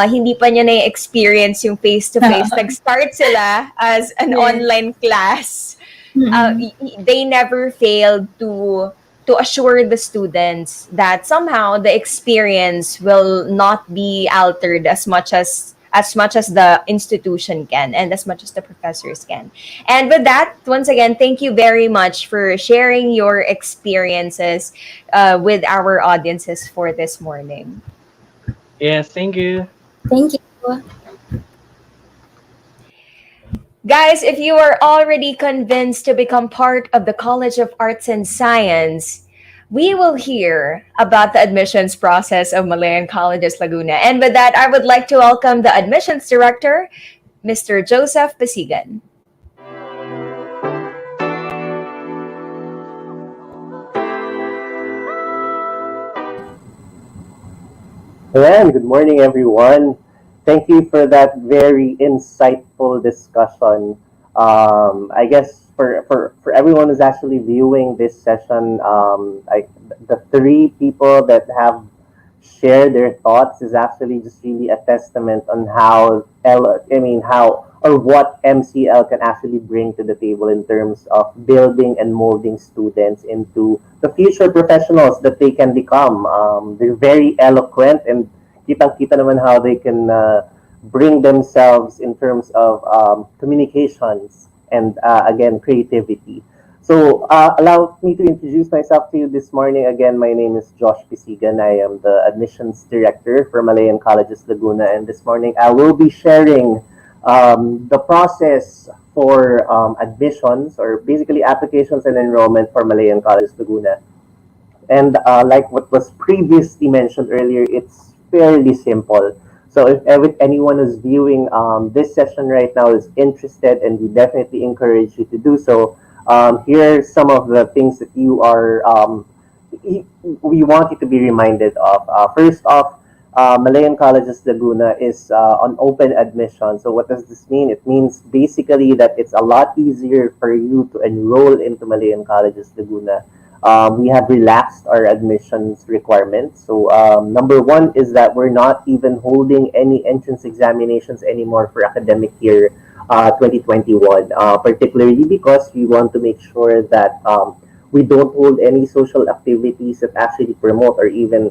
Speaker 1: hindi pa niya na-experience yung face-to-face, nag-start sila as an online class. They never failed to assure the students that somehow the experience will not be altered as much as the institution can and as much as the professors can. And with that, once again, thank you very much for sharing your experiences with our audiences for this morning.
Speaker 9: Yes, thank you.
Speaker 11: Thank you.
Speaker 1: Guys, if you are already convinced to become part of the College of Arts and Science, we will hear about the admissions process of Malayan Colleges Laguna. And with that, I would like to welcome the admissions director, Mr. Joseph Pasigan.
Speaker 3: Ayan, good morning, everyone. Thank you for that very insightful discussion. I guess for everyone who's actually viewing this session, the three people that have shared their thoughts is actually just really a testament on how or what MCL can actually bring to the table in terms of building and molding students into the future professionals that they can become. They're very eloquent and kitang-kita naman how they can bring themselves in terms of communications and again creativity. So allow me to introduce myself to you this morning. Again, my name is Josh Pisigan. I am the admissions director for Malayan Colleges Laguna, and this morning I will be sharing the process for admissions, or basically applications and enrollment for Malayan Colleges Laguna. And like what was previously mentioned earlier, it's fairly simple. So if anyone who's viewing this session right now is interested, and we definitely encourage you to do so, here are some of the things that we want you to be reminded of. First off, Malayan Colleges Laguna is on open admission. So what does this mean? It means basically that it's a lot easier for you to enroll into Malayan Colleges Laguna. We have relaxed our admissions requirements. So number one is that we're not even holding any entrance examinations anymore for academic year 2021, particularly because we want to make sure that we don't hold any social activities that actually promote or even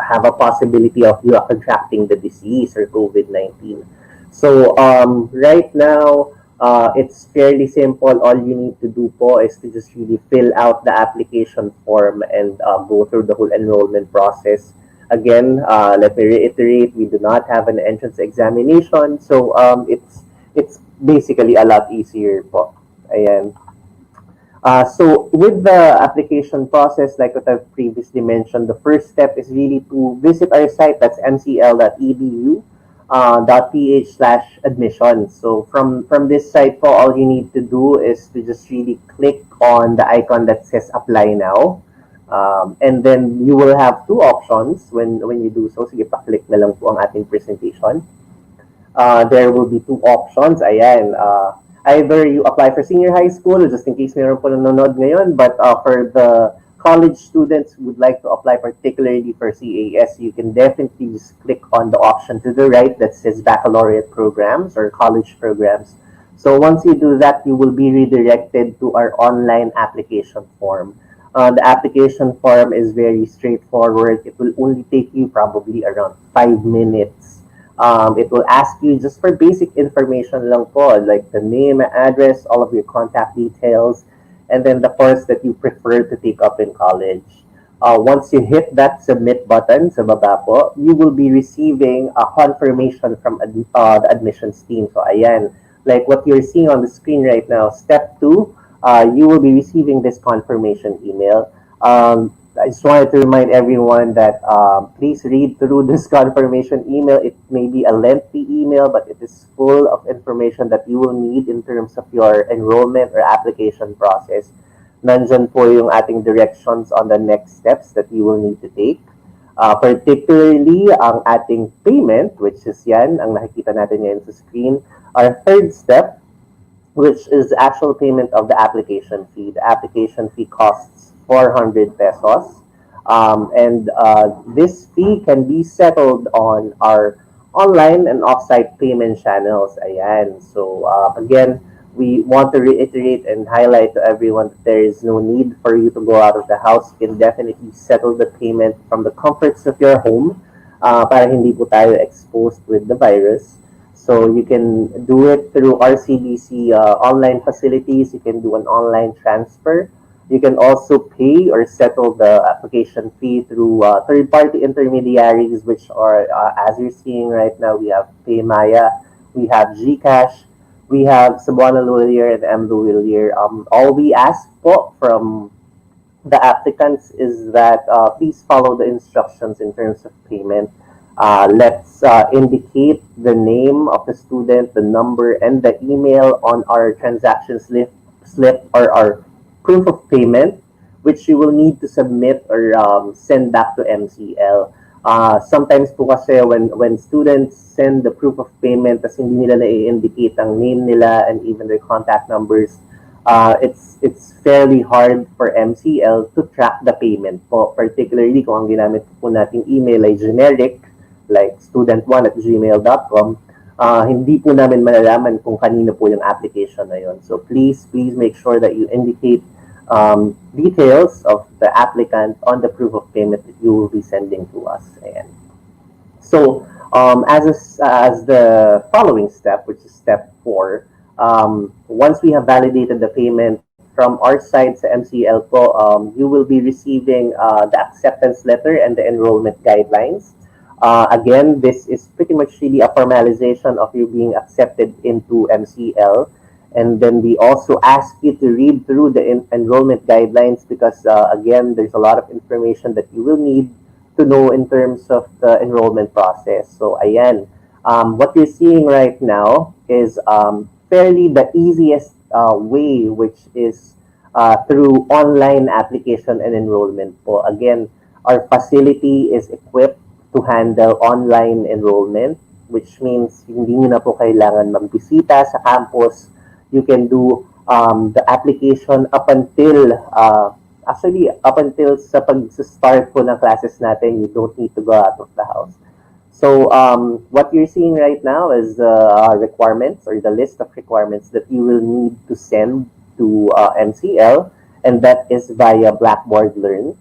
Speaker 3: have a possibility of you contracting the disease or COVID-19. So right now, it's fairly simple. All you need to do po is to just really fill out the application form and go through the whole enrollment process. Again, let me reiterate, we do not have an entrance examination, so it's basically a lot easier po. Ayan. So with the application process, like what I've previously mentioned, the first step is really to visit our site. That's mcl.edu.ph/admissions. So from this site po, all you need to do is to just really click on the icon that says apply now. And then you will have two options when you do so. Sige, pa-click na lang po ang ating presentation. There will be two options. Ayan. Either you apply for senior high school, just in case meron po nanonood ngayon, but for the college students who would like to apply particularly for CAS, you can definitely just click on the option to the right that says baccalaureate programs or college programs. So once you do that, you will be redirected to our online application form. The application form is very straightforward. It will only take you probably around 5 minutes. It will ask you just for basic information lang po, like the name, address, all of your contact details, and then the course that you prefer to take up in college. Once you hit that submit button sa baba po, you will be receiving a confirmation from the admissions team. So ayan, like what you're seeing on the screen right now, step 2, you will be receiving this confirmation email. I just wanted to remind everyone that please read through this confirmation email. It may be a lengthy email, but it is full of information that you will need in terms of your enrollment or application process. Nandyan po yung ating directions on the next steps that you will need to take. Particularly ang ating payment, which is yan, ang nakikita natin ngayon sa screen. Our third step, which is the actual payment of the application fee. The application fee costs 400 pesos. And this fee can be settled on our online and offsite payment channels. Ayan. So again, we want to reiterate and highlight to everyone that there is no need for you to go out of the house. You can definitely settle the payment from the comforts of your home para hindi po tayo exposed with the virus. So you can do it through RCBC online facilities. You can do an online transfer. You can also pay or settle the application fee through third-party intermediaries, which are, as you're seeing right now, we have PayMaya, we have GCash, we have Cebuana Lawyer and M. Lawyer. All we ask po from the applicants is that please follow the instructions in terms of payment. Let's indicate the name of the student, the number, and the email on our transaction slip or our proof of payment, which you will need to submit or send back to MCL.
Speaker 12: Sometimes po kasi when students send the proof of payment tas hindi nila na-indicate ang name nila and even their contact numbers, it's fairly hard for MCL to track the payment po, particularly kung ang ginamit po nating email ay generic, like student1@gmail.com. Hindi po namin malalaman kung kanino po yung application na yun. So please make sure that you indicate details of the applicant on the proof of payment that you will be sending to us. Ayan. So as the following step, which is step 4, once we have validated the payment from our side sa MCL po, you will be receiving the acceptance letter and the enrollment guidelines. Again, this is pretty much really a formalization of you being accepted into MCL. And then we also ask you to read through the enrollment guidelines because, again, there's a lot of information that you will need to know in terms of the enrollment process. So, ayan, what you're seeing right now is fairly the easiest way, which is through online application and enrollment po. Again, our facility is equipped to handle online enrollment, which means hindi nyo na po kailangan magbisita sa campus. You can do the application up until sa pag-start po ng classes natin. You don't need to go out of the house. So what you're seeing right now is the requirements or the list of requirements that you will need to send to MCL, and that is via Blackboard Learn.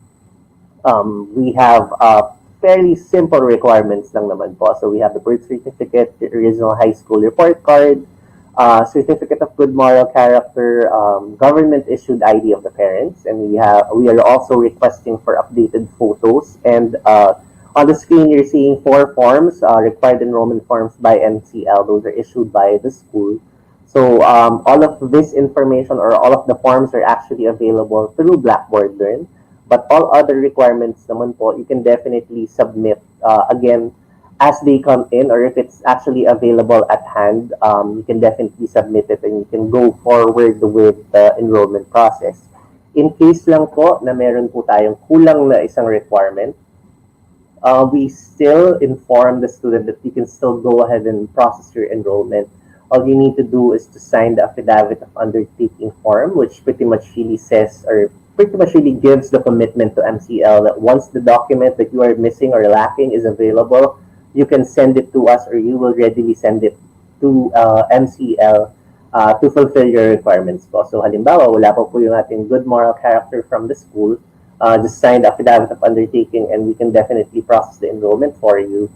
Speaker 12: We have fairly simple requirements lang naman po. So we have the birth certificate, the original high school report card, certificate of good moral character, government-issued ID of the parents, and we are also requesting for updated photos. And on the screen, you're seeing 4 forms, required enrollment forms by MCL. Those are issued by the school. So all of this information or all of the forms are actually available through Blackboard Learn. But all other requirements naman po, you can definitely submit again as they come in, or if it's actually available at hand, you can definitely submit it and you can go forward with the enrollment process. In case lang po na meron po tayong kulang na isang requirement, we still inform the student that you can still go ahead and process your enrollment. All you need to do is to sign the affidavit of undertaking form, which pretty much really says or pretty much really gives the commitment to MCL that once the document that you are missing or lacking is available, you can send it to us or you will readily send it to MCL to fulfill your requirements po. So halimbawa, wala pa po yung ating good moral character from the school, just sign the affidavit of undertaking and we can definitely process the enrollment for you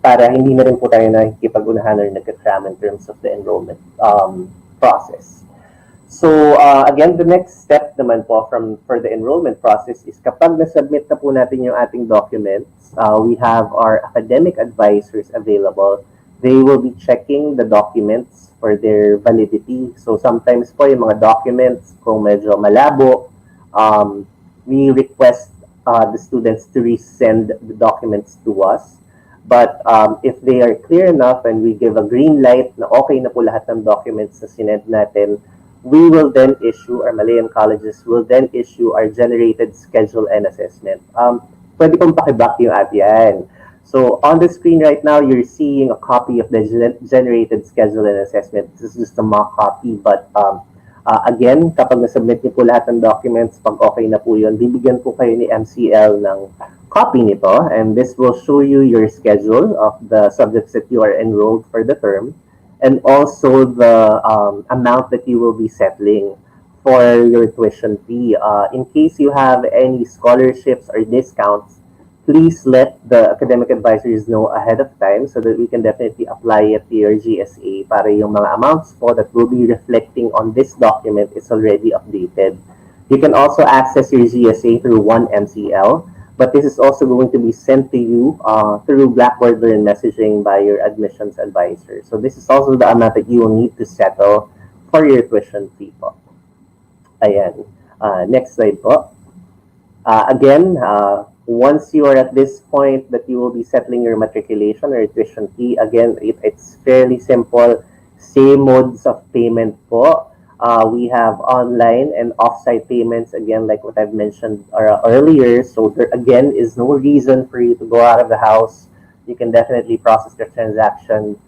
Speaker 12: para hindi na rin po tayo nakikipag-unahan or nagkakram in terms of the enrollment process. So again, the next step naman po for the enrollment process is kapag na-submit na po natin yung ating documents, we have our academic advisors available. They will be checking the documents for their validity. So sometimes po yung mga documents kung medyo malabo, we request the students to resend the documents to us. But if they are clear enough and we give a green light na okay na po lahat ng documents na sinend natin, we will then issue, or Malayan colleges will then issue our generated schedule and assessment. Pwede kong pakiback yung at yan. So on the screen right now, you're seeing a copy of the generated schedule and assessment. This is just a mock copy, but again, kapag nasubmit niyo po lahat ng documents, pag okay na po yun, bibigyan po kayo ni MCL ng copy nito, and this will show you your schedule of the subjects that you are enrolled for the term, and also the amount that you will be settling for your tuition fee. In case you have any scholarships or discounts, please let the academic advisors know ahead of time so that we can definitely apply it to your GSA para yung mga amounts po that will be reflecting on this document is already updated. You can also access your GSA through one MCL, but this is also going to be sent to you through Blackboard Learn messaging by your admissions advisor. So this is also the amount that you will need to settle for your tuition fee po. Ayan. Next slide po. Again, once you are at this point that you will be settling your matriculation or tuition fee, again, it's fairly simple. Same modes of payment po. We have online and offsite payments, again, like what I've mentioned earlier. So there, again, is no reason for you to go out of the house. You can definitely process the transaction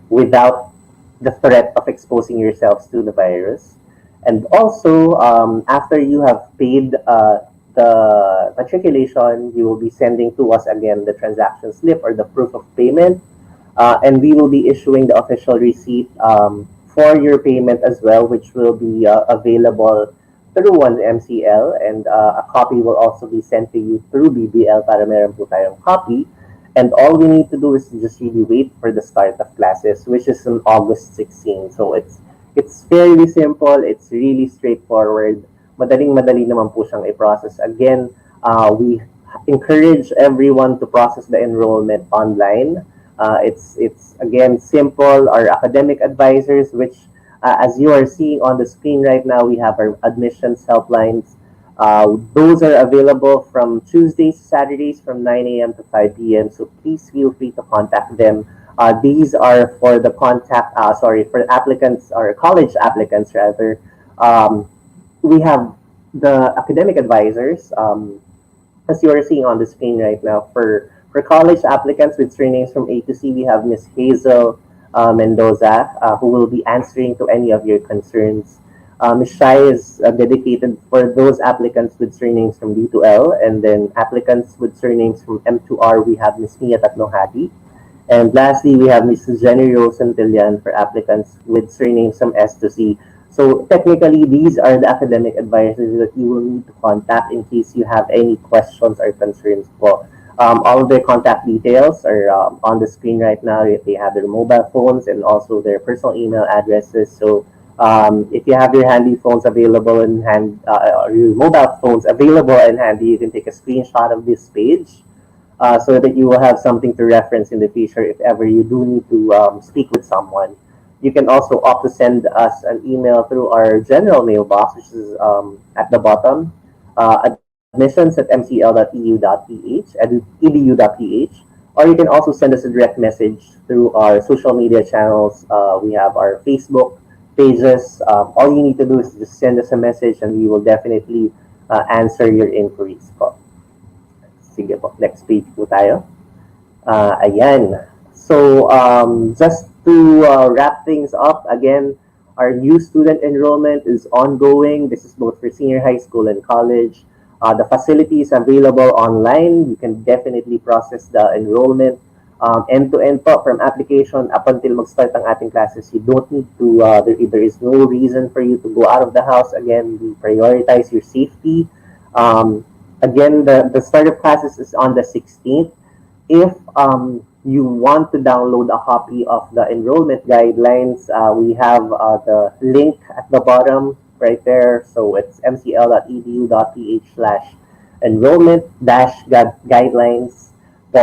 Speaker 12: without the threat of exposing yourselves to the virus. And also, after you have paid the matriculation, you will be sending to us again the transaction slip or the proof of payment, and we will be issuing the official receipt for your payment as well, which will be available through one MCL, and a copy will also be sent to you through BBL para meron po tayong copy. And all we need to do is to just really wait for the start of classes, which is on August 16. So it's fairly simple. It's really straightforward. Madaling-madali naman po siyang i-process. Again, we encourage everyone to process the enrollment online. It's again simple. Our academic advisors, which as you are seeing on the screen right now, we have our admissions helplines. Those are available from Tuesdays to Saturdays from 9 a.m. to 5 p.m. So please feel free to contact them. These are for the for applicants or college applicants rather. We have the academic advisors, as you are seeing on the screen right now. For college applicants with surnames from A to C, we have Miss Hazel Mendoza, who will be answering to any of your concerns. Ms. Shai is dedicated for those applicants with surnames from D to L, and then applicants with surnames from M to R, we have Ms. Mia Tatnohati. And lastly, we have Mrs. Jenny Rose Santillan for applicants with surnames from S to C. So technically, these are the academic advisors that you will need to contact in case you have any questions or concerns po. All of their contact details are on the screen right now. They have their mobile phones and also their personal email addresses. So if you have your handy phones available in hand, or your mobile phones available in handy, you can take a screenshot of this page so that you will have something to reference in the future if ever you do need to speak with someone. You can also opt to send us an email through our general mailbox, which is at the bottom, admissions at mcl.edu.ph, or you can also send us a direct message through our social media channels. We have our Facebook pages. All you need to do is just send us a message and we will definitely answer your inquiries po. Sige po, next page po tayo. Ayan. So, just to wrap things up, again, our new student enrollment is ongoing. This is both for senior high school and college. The facility is available online. You can definitely process the enrollment end-to-end po from application up until mag-start ang ating classes. You don't need to, there is no reason for you to go out of the house. Again, we prioritize your safety. Again, the start of classes is on the 16th. If you want to download a copy of the enrollment guidelines, we have the link at the bottom right there. So it's mcl.edu.ph/enrollment-guidelines. So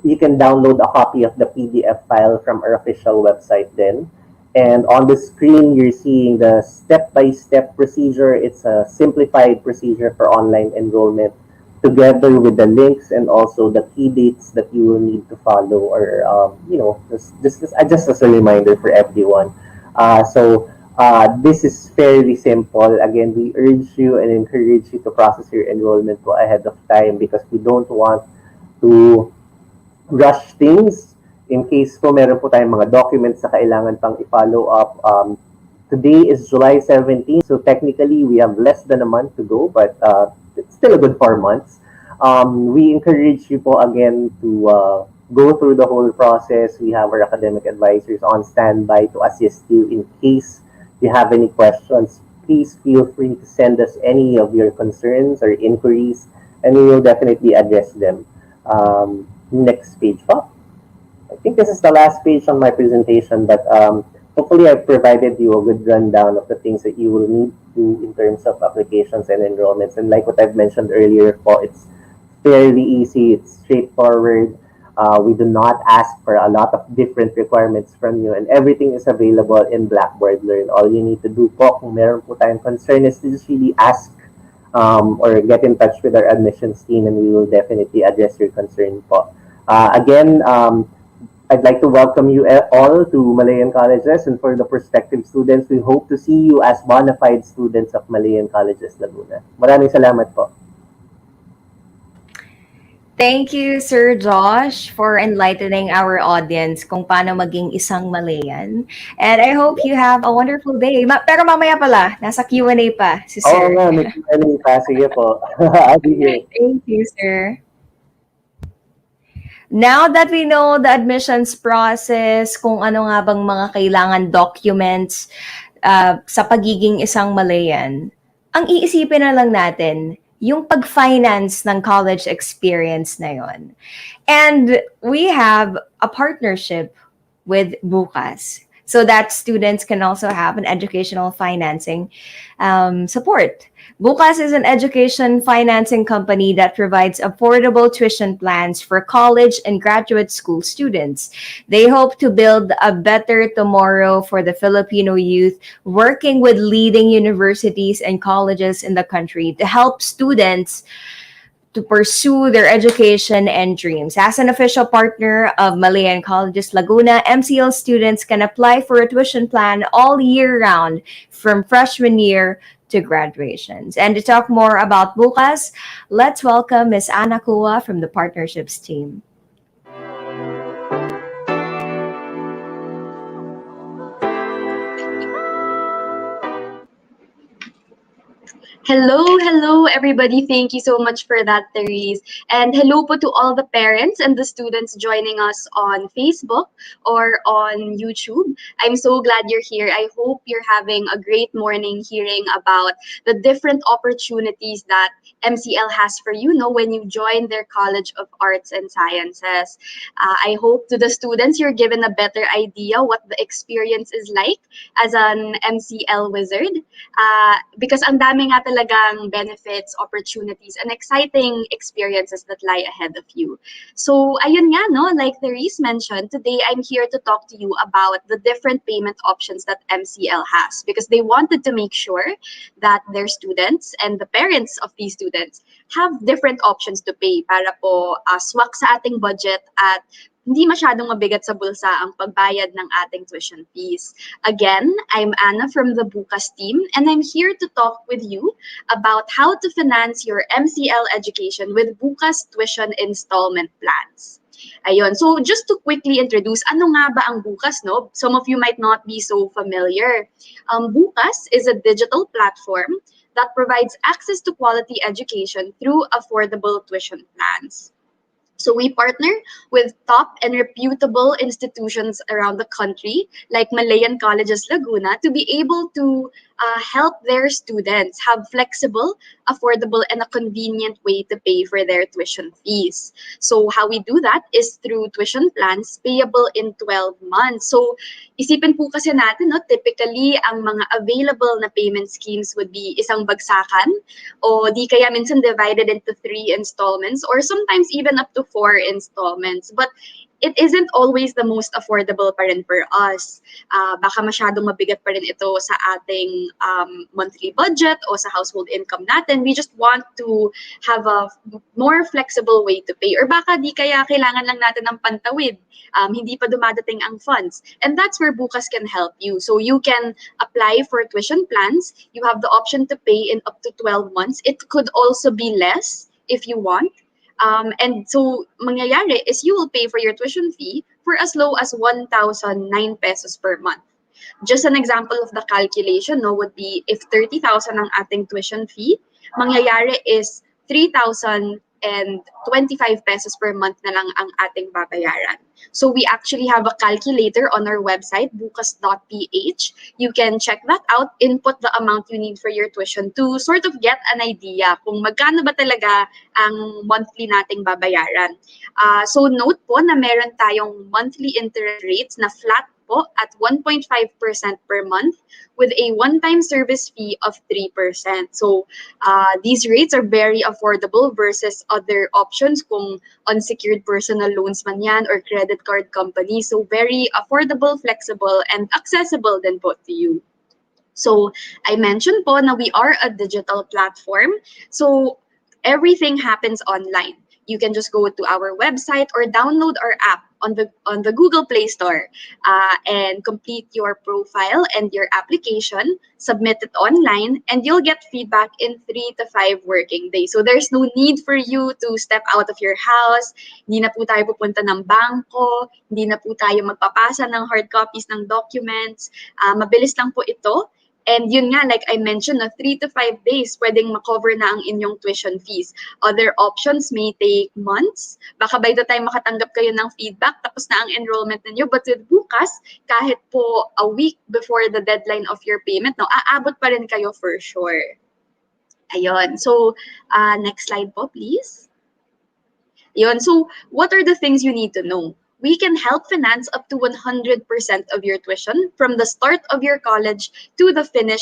Speaker 12: you can download a copy of the PDF file from our official website then. And on the screen, you're seeing the step-by-step procedure. It's a simplified procedure for online enrollment, together with the links and also the key dates that you will need to follow, or just as a reminder for everyone. This is fairly simple. Again, we urge you and encourage you to process your enrollment ahead of time because we don't want to rush things. In case po meron po tayong mga documents na kailangan pang i-follow up. Today is July 17, so technically we have less than a month to go, but it's still a good 4 months. We encourage you po again to go through the whole process. We have our academic advisors on standby to assist you in case you have any questions. Please feel free to send us any of your concerns or inquiries, and we will definitely address them. Next page po. I think this is the last page on my presentation, but hopefully I've provided you a good rundown of the things that you will need to do in terms of applications and enrollments. And like what I've mentioned earlier po, it's fairly easy, it's straightforward. We do not ask for a lot of different requirements from you, and everything is available in Blackboard Learn. All you need to do po, kung meron po tayong concern, is to just really ask or get in touch with our admissions team, and we will definitely address your concern po. Again, I'd like to welcome you all to Malayan Colleges, and for the prospective students, we hope to see you as bona fide students of Malayan Colleges Laguna. Maraming salamat po.
Speaker 1: Thank you, Sir Josh, for enlightening our audience kung paano maging isang Malayan. And I hope you have a wonderful day. Pero mamaya pala, nasa Q&A pa si
Speaker 12: Oo
Speaker 1: Sir.
Speaker 12: nga, may Q&A pa. Sige po. I'll be here.
Speaker 1: Thank you, Sir. Now that we know the admissions process, kung ano nga bang mga kailangan documents sa pagiging isang Malayan, ang iisipin na lang natin, yung pag-finance ng college experience na yon. And we have a partnership with Bukas so that students can also have an educational financing support. Bukas is an education financing company that provides affordable tuition plans for college and graduate school students. They hope to build a better tomorrow for the Filipino youth, working with leading universities and colleges in the country to help students to pursue their education and dreams. As an official partner of Malayan Colleges Laguna, MCL students can apply for a tuition plan all year round from freshman year to graduations. And to talk more about Bukas, let's welcome Ms. Ana Kua from the partnerships team.
Speaker 13: Hello everybody. Thank you so much for that, Therese. And hello po to all the parents and the students joining us on Facebook or on YouTube. I'm so glad you're here. I hope you're having a great morning hearing about the different opportunities that MCL has for you, when you join their College of Arts and Sciences. I hope to the students you're given a better idea what the experience is like as an MCL wizard. Because ang dami nga talagang benefits, opportunities, and exciting experiences that lie ahead of you. So, ayun nga, like Therese mentioned, today I'm here to talk to you about the different payment options that MCL has because they wanted to make sure that their students and the parents of these students have different options to pay para po swak sa ating budget at hindi masyadong mabigat sa bulsa ang pagbayad ng ating tuition fees. Again, I'm Anna from the Bukas team, and I'm here to talk with you about how to finance your MCL education with Bukas tuition installment plans. Ayun. So just to quickly introduce, ano nga ba ang Bukas, no? Some of you might not be so familiar. Bukas is a digital platform that provides access to quality education through affordable tuition plans. So we partner with top and reputable institutions around the country, like Malayan Colleges Laguna, to be able to help their students have flexible, affordable, and a convenient way to pay for their tuition fees. So how we do that is through tuition plans payable in 12 months. So isipin po kasi natin, typically, ang mga available na payment schemes would be isang bagsakan o di kaya minsan divided into 3 installments or sometimes even up to 4 installments. But it isn't always the most affordable pa rin for us. Baka masyadong mabigat pa rin ito sa ating monthly budget o sa household income natin. We just want to have a more flexible way to pay. Or baka di kaya kailangan lang natin ng pantawid. Hindi pa dumadating ang funds. And that's where Bukas can help you. So you can apply for tuition plans. You have the option to pay in up to 12 months. It could also be less if you want. And so, mangyayari is you will pay for your tuition fee for as low as 1,009 pesos per month. Just an example of the calculation would be if 30,000 ang ating tuition fee, mangyayari is 3,025 pesos per month na lang ang ating babayaran. So we actually have a calculator on our website, bukas.ph. You can check that out, input the amount you need for your tuition to sort of get an idea kung magkano ba talaga ang monthly nating babayaran. So note po na meron tayong monthly interest rates na flat po at 1.5% per month with a one-time service fee of 3%. So these rates are very affordable versus other options kung unsecured personal loans man yan or credit card company. So very affordable, flexible, and accessible din po to you. So I mentioned po na we are a digital platform. So everything happens online. you can just go to our website or download our app on the Google Play Store and complete your profile and your application, submit it online, and you'll get feedback in 3 to 5 working days. So there's no need for you to step out of your house. Hindi na po tayo pupunta ng bangko, hindi na po tayo magpapasa ng hard copies ng documents. Mabilis lang po ito. And yun nga, like I mentioned, 3 to 5 days, pwedeng makover na ang inyong tuition fees. Other options may take months. Baka by the time makatanggap kayo ng feedback, tapos na ang enrollment ninyo. But with Bukas, kahit po a week before the deadline of your payment, no, aabot pa rin kayo for sure. Ayun. So, next slide po, please. Ayun. So, what are the things you need to know? We can help finance up to 100% of your tuition from the start of your college to the finish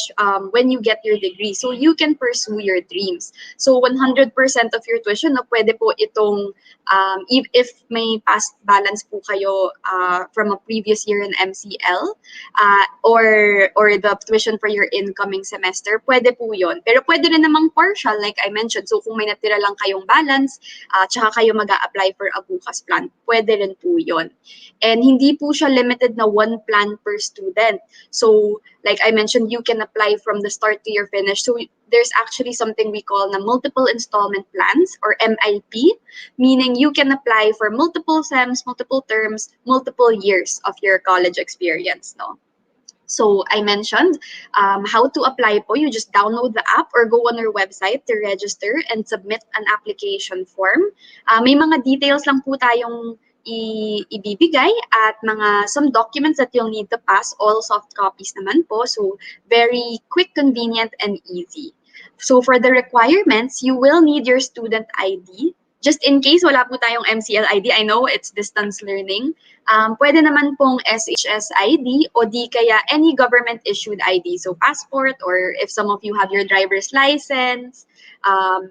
Speaker 13: when you get your degree. So you can pursue your dreams. So 100% of your tuition, no, pwede po itong, if may past balance po kayo from a previous year in MCL, or the tuition for your incoming semester, pwede po yun. Pero pwede rin namang partial, like I mentioned. So kung may natira lang kayong balance, tsaka kayo mag-a-apply for a Bukas plan, pwede rin po yun. And hindi po siya limited na one plan per student. So, like I mentioned, you can apply from the start to your finish. So, there's actually something we call na multiple installment plans or MIP, meaning you can apply for multiple SEMs, multiple terms, multiple years of your college experience, no? So I mentioned how to apply po. You just download the app or go on our website to register and submit an application form. May mga details lang po tayong ibibigay at some documents that you'll need to pass, all soft copies naman po. So very quick, convenient, and easy. So for the requirements, you will need your student ID. Just in case wala po tayong MCL ID, I know it's distance learning. Pwede naman pong SHS ID o di kaya any government-issued ID. So passport, or if some of you have your driver's license,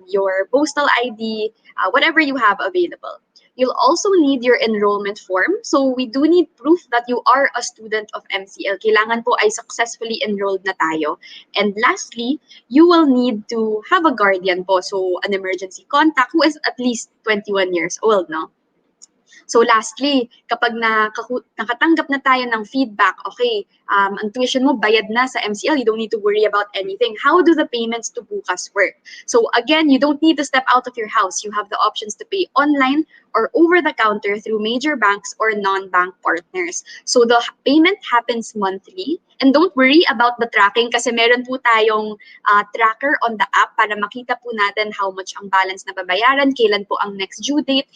Speaker 13: your postal ID, whatever you have available. You'll also need your enrollment form. So we do need proof that you are a student of MCL. Kailangan po ay successfully enrolled na tayo. And lastly, you will need to have a guardian po. So an emergency contact who is at least 21 years old, no? So lastly, kapag nakatanggap na tayo ng feedback, okay, ang tuition mo bayad na sa MCL, you don't need to worry about anything. How do the payments to Bukas work? So again, you don't need to step out of your house. You have the options to pay online or over the counter through major banks or non-bank partners. So the payment happens monthly. And don't worry about the tracking kasi meron po tayong tracker on the app para makita po natin how much ang balance na babayaran, kailan po ang next due date,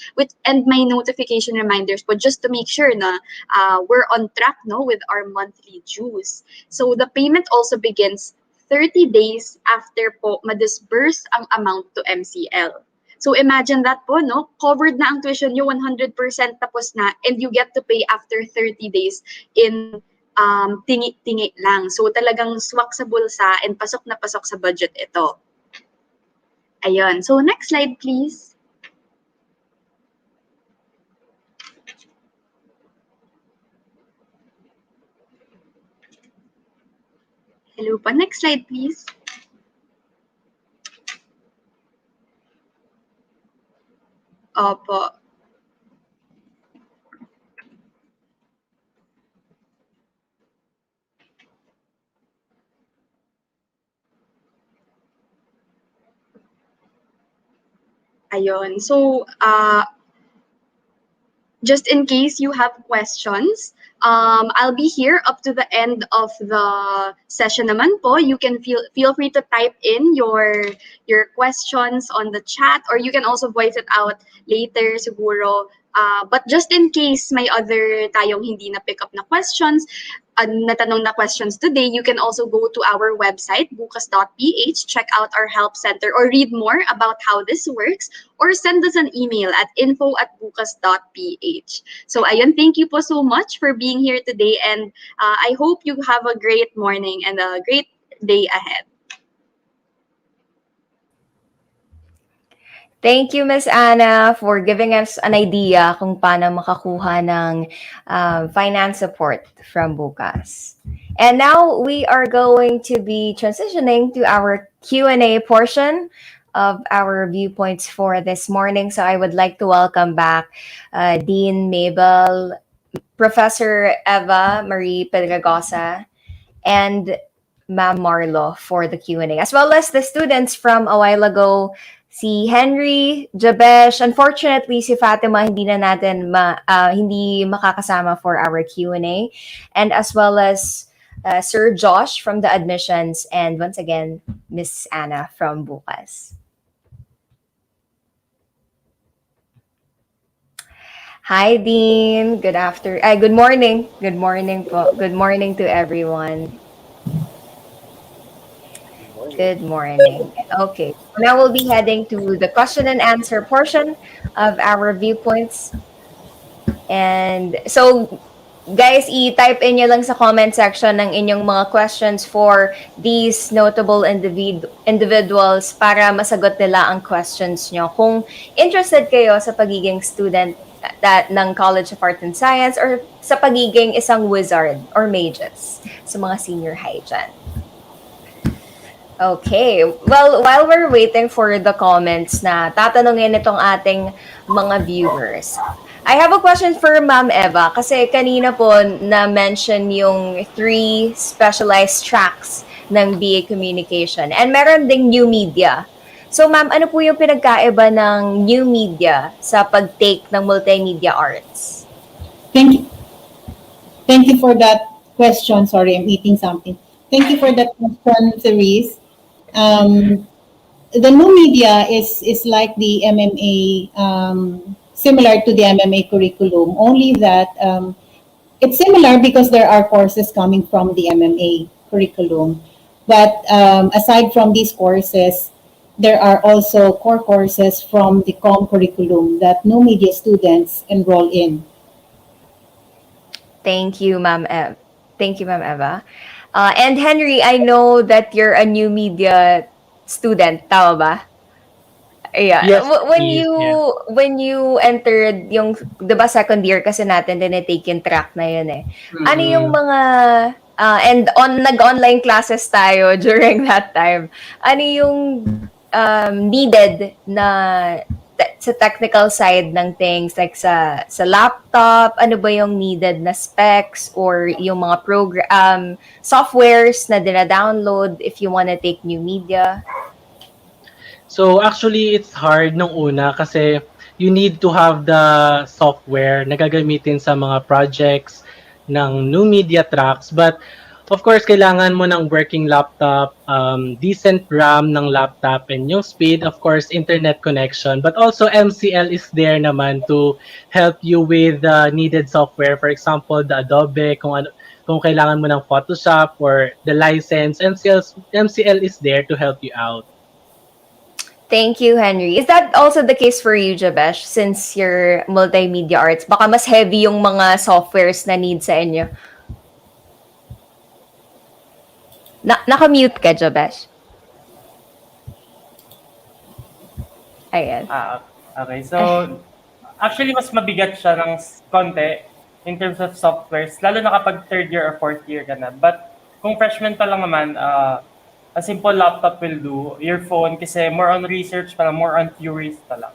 Speaker 13: and may notification reminders po just to make sure na we're on track, no, with our monthly dues. So the payment also begins 30 days after po ma-disburse ang amount to MCL. So imagine that po, no? Covered na ang tuition nyo, 100% tapos na, and you get to pay after 30 days in tingi-tingi lang. So talagang swak sa bulsa and pasok na pasok sa budget ito. Ayun. So next slide, please. Hello pa. Next slide, please. Opo. Ayun. So, just in case you have questions, I'll be here up to the end of the session naman po. You can feel free to type in your questions on the chat, or you can also voice it out later siguro. But just in case may other tayong hindi na pick up na questions, natanong na questions today, you can also go to our website, bukas.ph, check out our help center, or read more about how this works, or send us an email at info@bukas.ph. So ayun, thank you po so much for being here today, and I hope you have a great morning and a great day ahead.
Speaker 1: Thank you, Miss Anna, for giving us an idea kung paano makakuha ng finance support from Bukas. And now we are going to be transitioning to our Q&A portion of our viewpoints for this morning. So I would like to welcome back Dean Mabel, Professor Eva Marie Pedregosa, and Ma'am Marlo for the Q&A, as well as the students from a while ago, si Henry, Jabesh. Unfortunately, si Fatima hindi makakasama for our Q&A, and as well as Sir Josh from the admissions, and once again, Miss Anna from Bukas. Hi, Dean. Good morning. Good morning po. Good morning to everyone. Good morning. Okay. Now we'll be heading to the question and answer portion of our viewpoints. And so, guys, i-type in nyo lang sa comment section ng inyong mga questions for these notable individuals para masagot nila ang questions nyo. Kung interested kayo sa pagiging student ng College of Arts and Science or sa pagiging isang wizard or mages sa mga senior high dyan. Okay. Well, while we're waiting for the comments na tatanungin itong ating mga viewers, I have a question for Ma'am Eva kasi kanina po na-mention yung 3 specialized tracks ng BA Communication and meron ding new media. So ma'am, ano po yung pinagkaiba ng new media sa pag-take ng multimedia arts?
Speaker 14: Thank you. Thank you for that question. Sorry, I'm eating something. Thank you for that question, Therese. The new media is like the MMA, similar to the MMA curriculum, only that it's similar because there are courses coming from the MMA curriculum. But aside from these courses, there are also core courses from the COM curriculum that new media students enroll in.
Speaker 1: Thank you, Ma'am Eva. Thank you, Ma'am Eva. And Henry, I know that you're a new media student, tama ba? Yeah.
Speaker 9: Yes,
Speaker 1: When you entered yung 'di ba second year kasi natin din take yung track na yun eh. Ano yung mga and nag-online classes tayo during that time. Ano yung needed na sa technical side ng things like sa laptop, ano ba yung needed na specs or yung mga softwares na dina-download if you wanna take new media?
Speaker 9: So actually, it's hard nung una kasi you need to have the software na gagamitin sa mga projects ng new media tracks. But of course, kailangan mo ng working laptop, decent RAM ng laptop, and yung speed, of course, internet connection. But also, MCL is there naman to help you with the needed software. For example, the Adobe, kung kailangan mo ng Photoshop or the license, MCL is there to help you out.
Speaker 1: Thank you, Henry. Is that also the case for you, Jabesh, since you're multimedia arts? Baka mas heavy yung mga softwares na need sa inyo. Naka-mute ka, Jabesh. Ayan.
Speaker 10: Okay. So, actually, mas mabigat siya ng konti in terms of softwares, lalo na kapag third year or fourth year ka na. But kung freshman pa lang naman, a simple laptop will do. Your phone, kasi more on research pa lang, more on theories pa lang.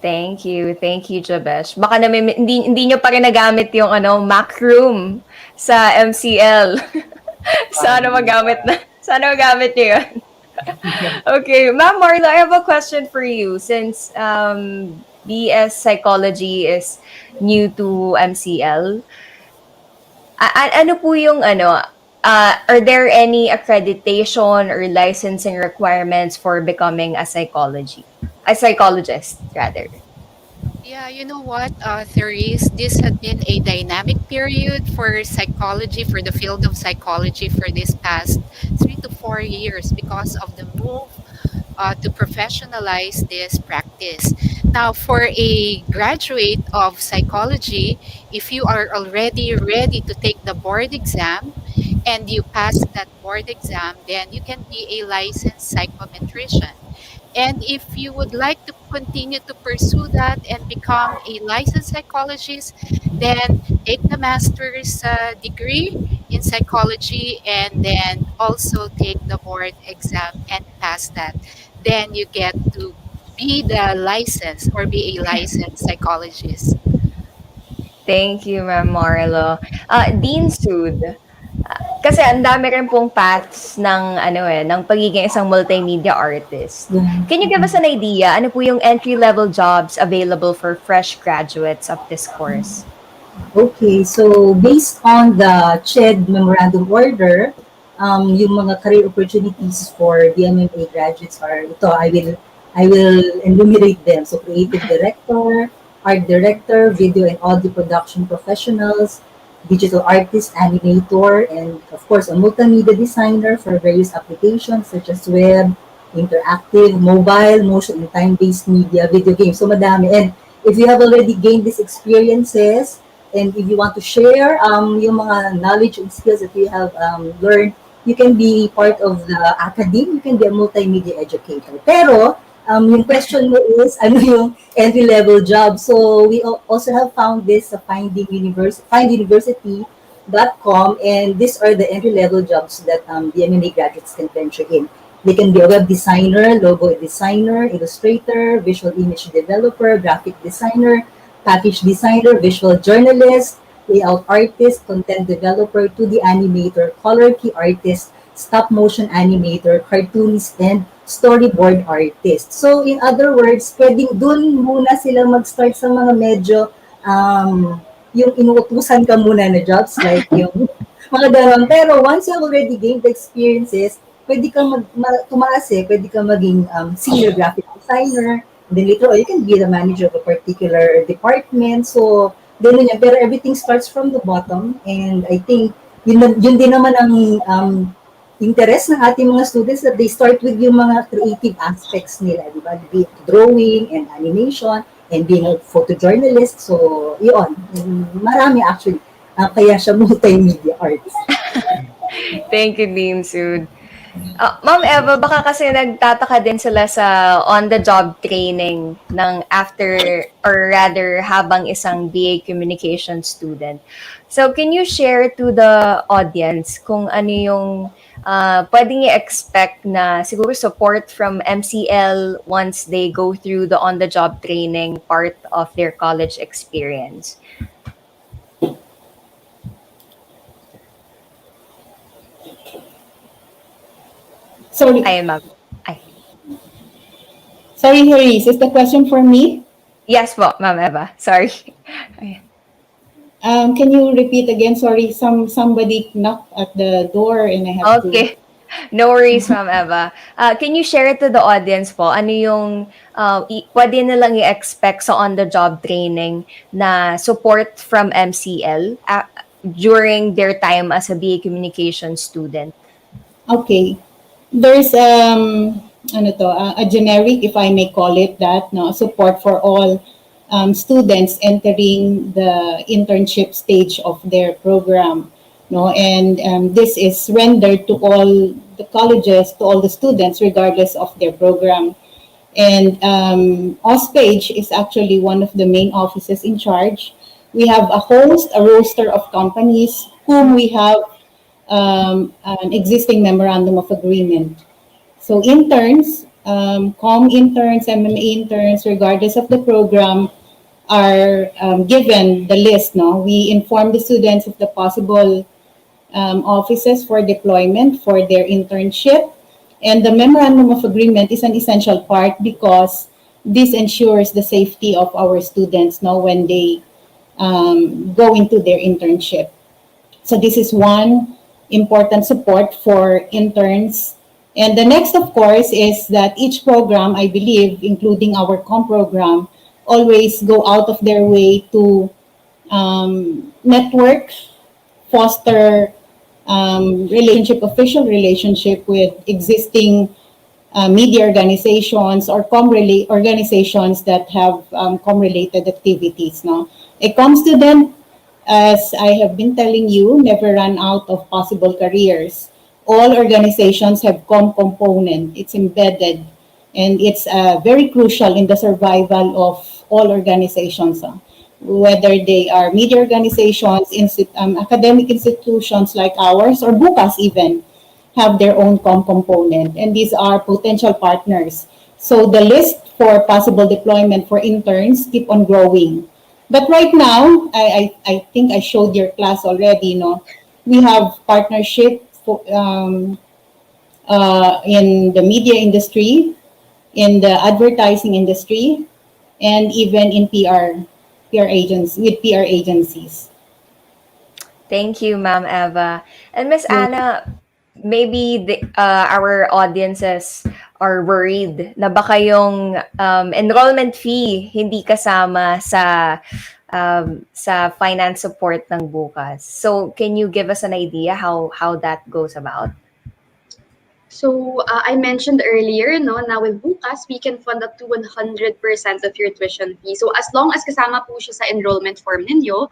Speaker 1: Thank you, Jabesh. Baka naman hindi nyo pa rin nagamit yung Mac Room sa MCL. Sana magamit nyo yun. Okay, Ma'am Marlo, I have a question for you since BS Psychology is new to MCL. Ano po yung are there any accreditation or licensing requirements for becoming a psychologist rather?
Speaker 15: Yeah, you know what, Therese, this had been a dynamic period for psychology, for the field of psychology for this past 3 to 4 years because of the move to professionalize this practice. Now, for a graduate of psychology, if you are already ready to take the board exam and you pass that board exam, then you can be a licensed psychometrician. And if you would like to continue to pursue that and become a licensed psychologist, then take the master's degree in psychology and then also take the board exam and pass that. Then you get to be the license or be a licensed psychologist.
Speaker 1: Thank you, Ma'am Marlo. Dean Sud, kasi ang dami rin pong paths ng ng pagiging isang multimedia artist.
Speaker 2: Yeah.
Speaker 1: Can you give us an idea? Ano po yung entry-level jobs available for fresh graduates of this course?
Speaker 2: Okay, so based on the CHED Memorandum Order, yung mga career opportunities for DMMA graduates are ito, I will enumerate them. So creative director, art director, video and audio production professionals, digital artist, animator, and of course a multimedia designer for various applications such as web, interactive, mobile, motion and time-based media, video games. So madami. And if you have already gained these experiences, and if you want to share yung mga knowledge and skills that you have learned, you can be part of the academy, you can be a multimedia educator. Pero, yung question mo is, ano yung entry-level job? So, we also have found this sa finduniversity.com, and these are the entry-level jobs that the MMA graduates can venture in. They can be a web designer, logo designer, illustrator, visual image developer, graphic designer, package designer, visual journalist, layout artist, content developer, 2D animator, color key artist, stop motion animator, cartoonist, and storyboard artist. So in other words, pwedeng dun muna sila mag-start sa mga medyo yung inuutusan ka muna na jobs like yung mga ganon. Pero once you have already gained the experiences, pwede kang tumaas pwede kang maging senior graphic designer, then later on, you can be the manager of a particular department. So, ganun yan. Pero everything starts from the bottom. And I think, yun din naman ang interest ng ating mga students that they start with yung mga creative aspects nila. Di ba? Be it drawing and animation and being a photojournalist. So, yun. Marami actually. Kaya siya multimedia arts.
Speaker 1: Thank you, Dean Sud. Ma'am Eva, baka kasi nagtataka din sila sa on-the-job training ng after or rather habang isang BA Communication student. So can you share to the audience kung ano yung pwedeng i-expect na siguro support from MCL once they go through the on-the-job training part of their college experience?
Speaker 14: Sorry. Sorry, Haris. Is the question for me?
Speaker 1: Yes po, Ma'am Eva. Sorry.
Speaker 14: Can you repeat again? Sorry, somebody knocked at the door and I have to...
Speaker 1: Okay. No worries, Ma'am Eva. Can you share to the audience po, ano yung pwede nilang i-expect sa on-the-job training na support from MCL during their time as a BA Communication student?
Speaker 14: Okay. There's a generic, if I may call it that, no, support for all students entering the internship stage of their program. No, and this is rendered to all the colleges, to all the students, regardless of their program. And OSPAGE is actually one of the main offices in charge. We have a roster of companies whom we have an existing memorandum of agreement. So interns, COM interns, MMA interns, regardless of the program, are given the list. No, we inform the students of the possible offices for deployment for their internship, and the memorandum of agreement is an essential part because this ensures the safety of our students. No, when they go into their internship. So this is one important support for interns. And the next, of course, is that each program, I believe, including our COM program, always go out of their way to network, foster official relationship with existing media organizations or organizations that have COM-related activities. No? A COM student, as I have been telling you, never run out of possible careers. All organizations have COM component. It's embedded, and it's very crucial in the survival of all organizations. whether they are media organizations, academic institutions like ours, or bukas even, have their own component, and these are potential partners. So the list for possible deployment for interns keep on growing. But right now, I think I showed your class already, we have partnership in the media industry, in the advertising industry, and even in PR agents with PR agencies.
Speaker 1: Thank you, Ma'am Eva. And Miss
Speaker 14: You're
Speaker 1: Anna, maybe our audiences are worried na baka yung enrollment fee hindi kasama sa finance support ng bukas. So, can you give us an idea how that goes about?
Speaker 13: So I mentioned earlier, no, na with Bukas, we can fund up to 100% of your tuition fee. So as long as kasama po siya sa enrollment form ninyo,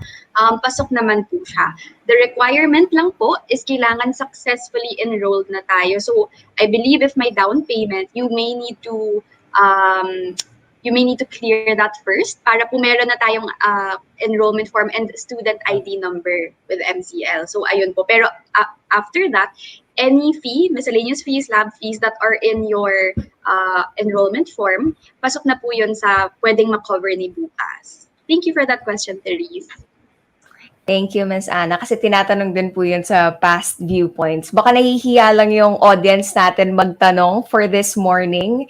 Speaker 13: pasok naman po siya. The requirement lang po is kailangan successfully enrolled na tayo. So I believe if may down payment, you may need to clear that first para po meron na tayong enrollment form and student ID number with MCL. So ayun po. Pero after that, any fee, miscellaneous fees, lab fees that are in your enrollment form, pasok na po yun sa pwedeng makover ni Bukas. Thank you for that question, Therese.
Speaker 1: Thank you, Miss Anna. Kasi tinatanong din po yun sa past viewpoints. Baka nahihiya lang yung audience natin magtanong for this morning.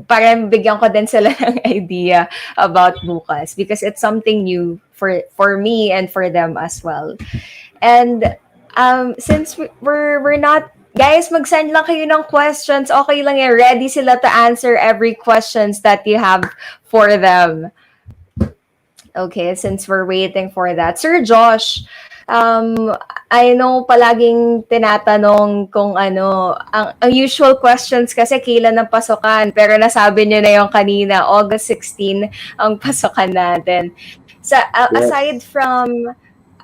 Speaker 1: Para bigyan ko din sila ng idea about bukas because it's something new for me and for them as well. And since we're not, guys, mag-send lang kayo ng questions. Okay lang yan. Ready sila to answer every questions that you have for them. Okay, since we're waiting for that. Sir Josh, I know palaging tinatanong kung ano, ang usual questions kasi kailan ang pasokan, pero nasabi niyo na yung kanina, August 16 ang pasokan natin.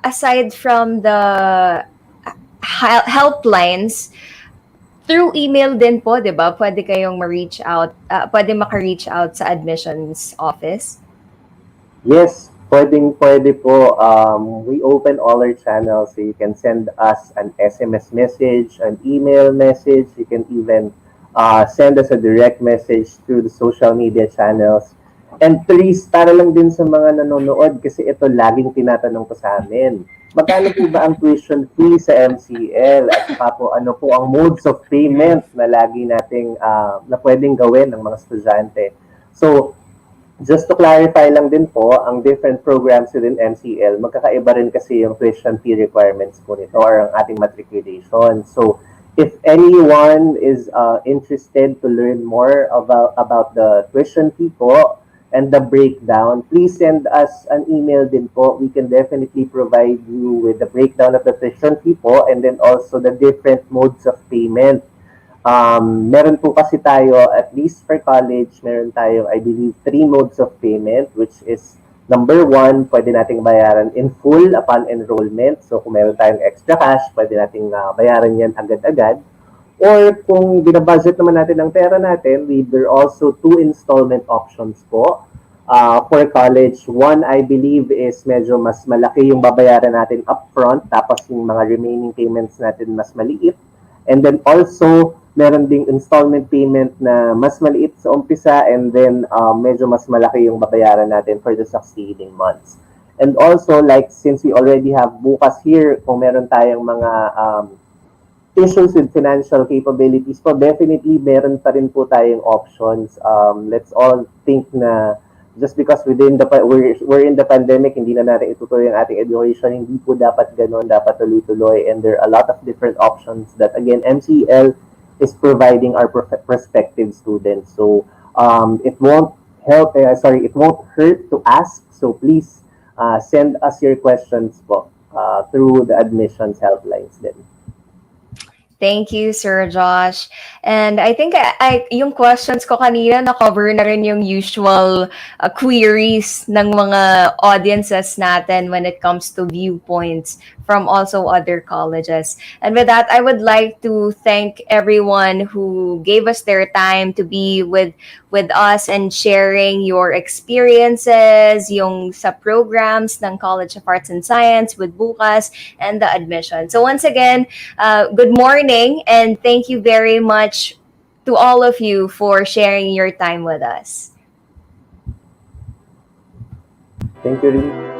Speaker 1: Aside from the helplines, through email din po, di ba? Pwede kayong ma-reach out, pwede maka-reach out sa admissions office.
Speaker 12: Yes, pwede po. We open all our channels, so you can send us an SMS message, an email message. You can even send us a direct message through the social media channels. And please, para lang din sa mga nanonood, kasi ito laging tinatanong ko sa amin. Magkano po ba ang tuition fee sa MCL? At saka po, ano po ang modes of payment na lagi nating na pwedeng gawin ng mga estudyante? So, just to clarify lang din po, ang different programs within MCL, magkakaiba rin kasi yung tuition fee requirements po nito or ang ating matriculation. So, if anyone is interested to learn more about the tuition fee po and the breakdown, please send us an email din po. We can definitely provide you with the breakdown of the tuition fee po and then also the different modes of payment. Meron po kasi tayo, at least for college, meron tayo, I believe, 3 modes of payment, which is number 1, pwede nating bayaran in full upon enrollment. So kung meron tayong extra cash, pwede nating bayaran yan agad-agad. Or kung binabudget naman natin ang pera natin, there are also 2 installment options po. For college, 1, I believe, is medyo mas malaki yung babayaran natin upfront, tapos yung mga remaining payments natin mas maliit. And then also, meron ding installment payment na mas maliit sa umpisa and then medyo mas malaki yung babayaran natin for the succeeding months. And also, like since we already have bukas here, kung meron tayong mga issues with financial capabilities po, definitely meron pa rin po tayong options. Let's all think na just because we're in the pandemic, hindi na natin itutuloy ang ating education, hindi po dapat ganun, dapat tuloy-tuloy. And there are a lot of different options that, again, MCL is providing our prospective students. So it won't hurt to ask. So please send us your questions po through the admissions helplines then.
Speaker 1: Thank you, Sir Josh. And I think yung questions ko kanina na-cover na rin yung usual queries ng mga audiences natin when it comes to viewpoints from also other colleges. And with that, I would like to thank everyone who gave us their time to be with us and sharing your experiences, yung sa programs ng College of Arts and Science with Bukas and the admission. So once again, good morning and thank you very much to all of you for sharing your time with us.
Speaker 12: Thank you, Rin.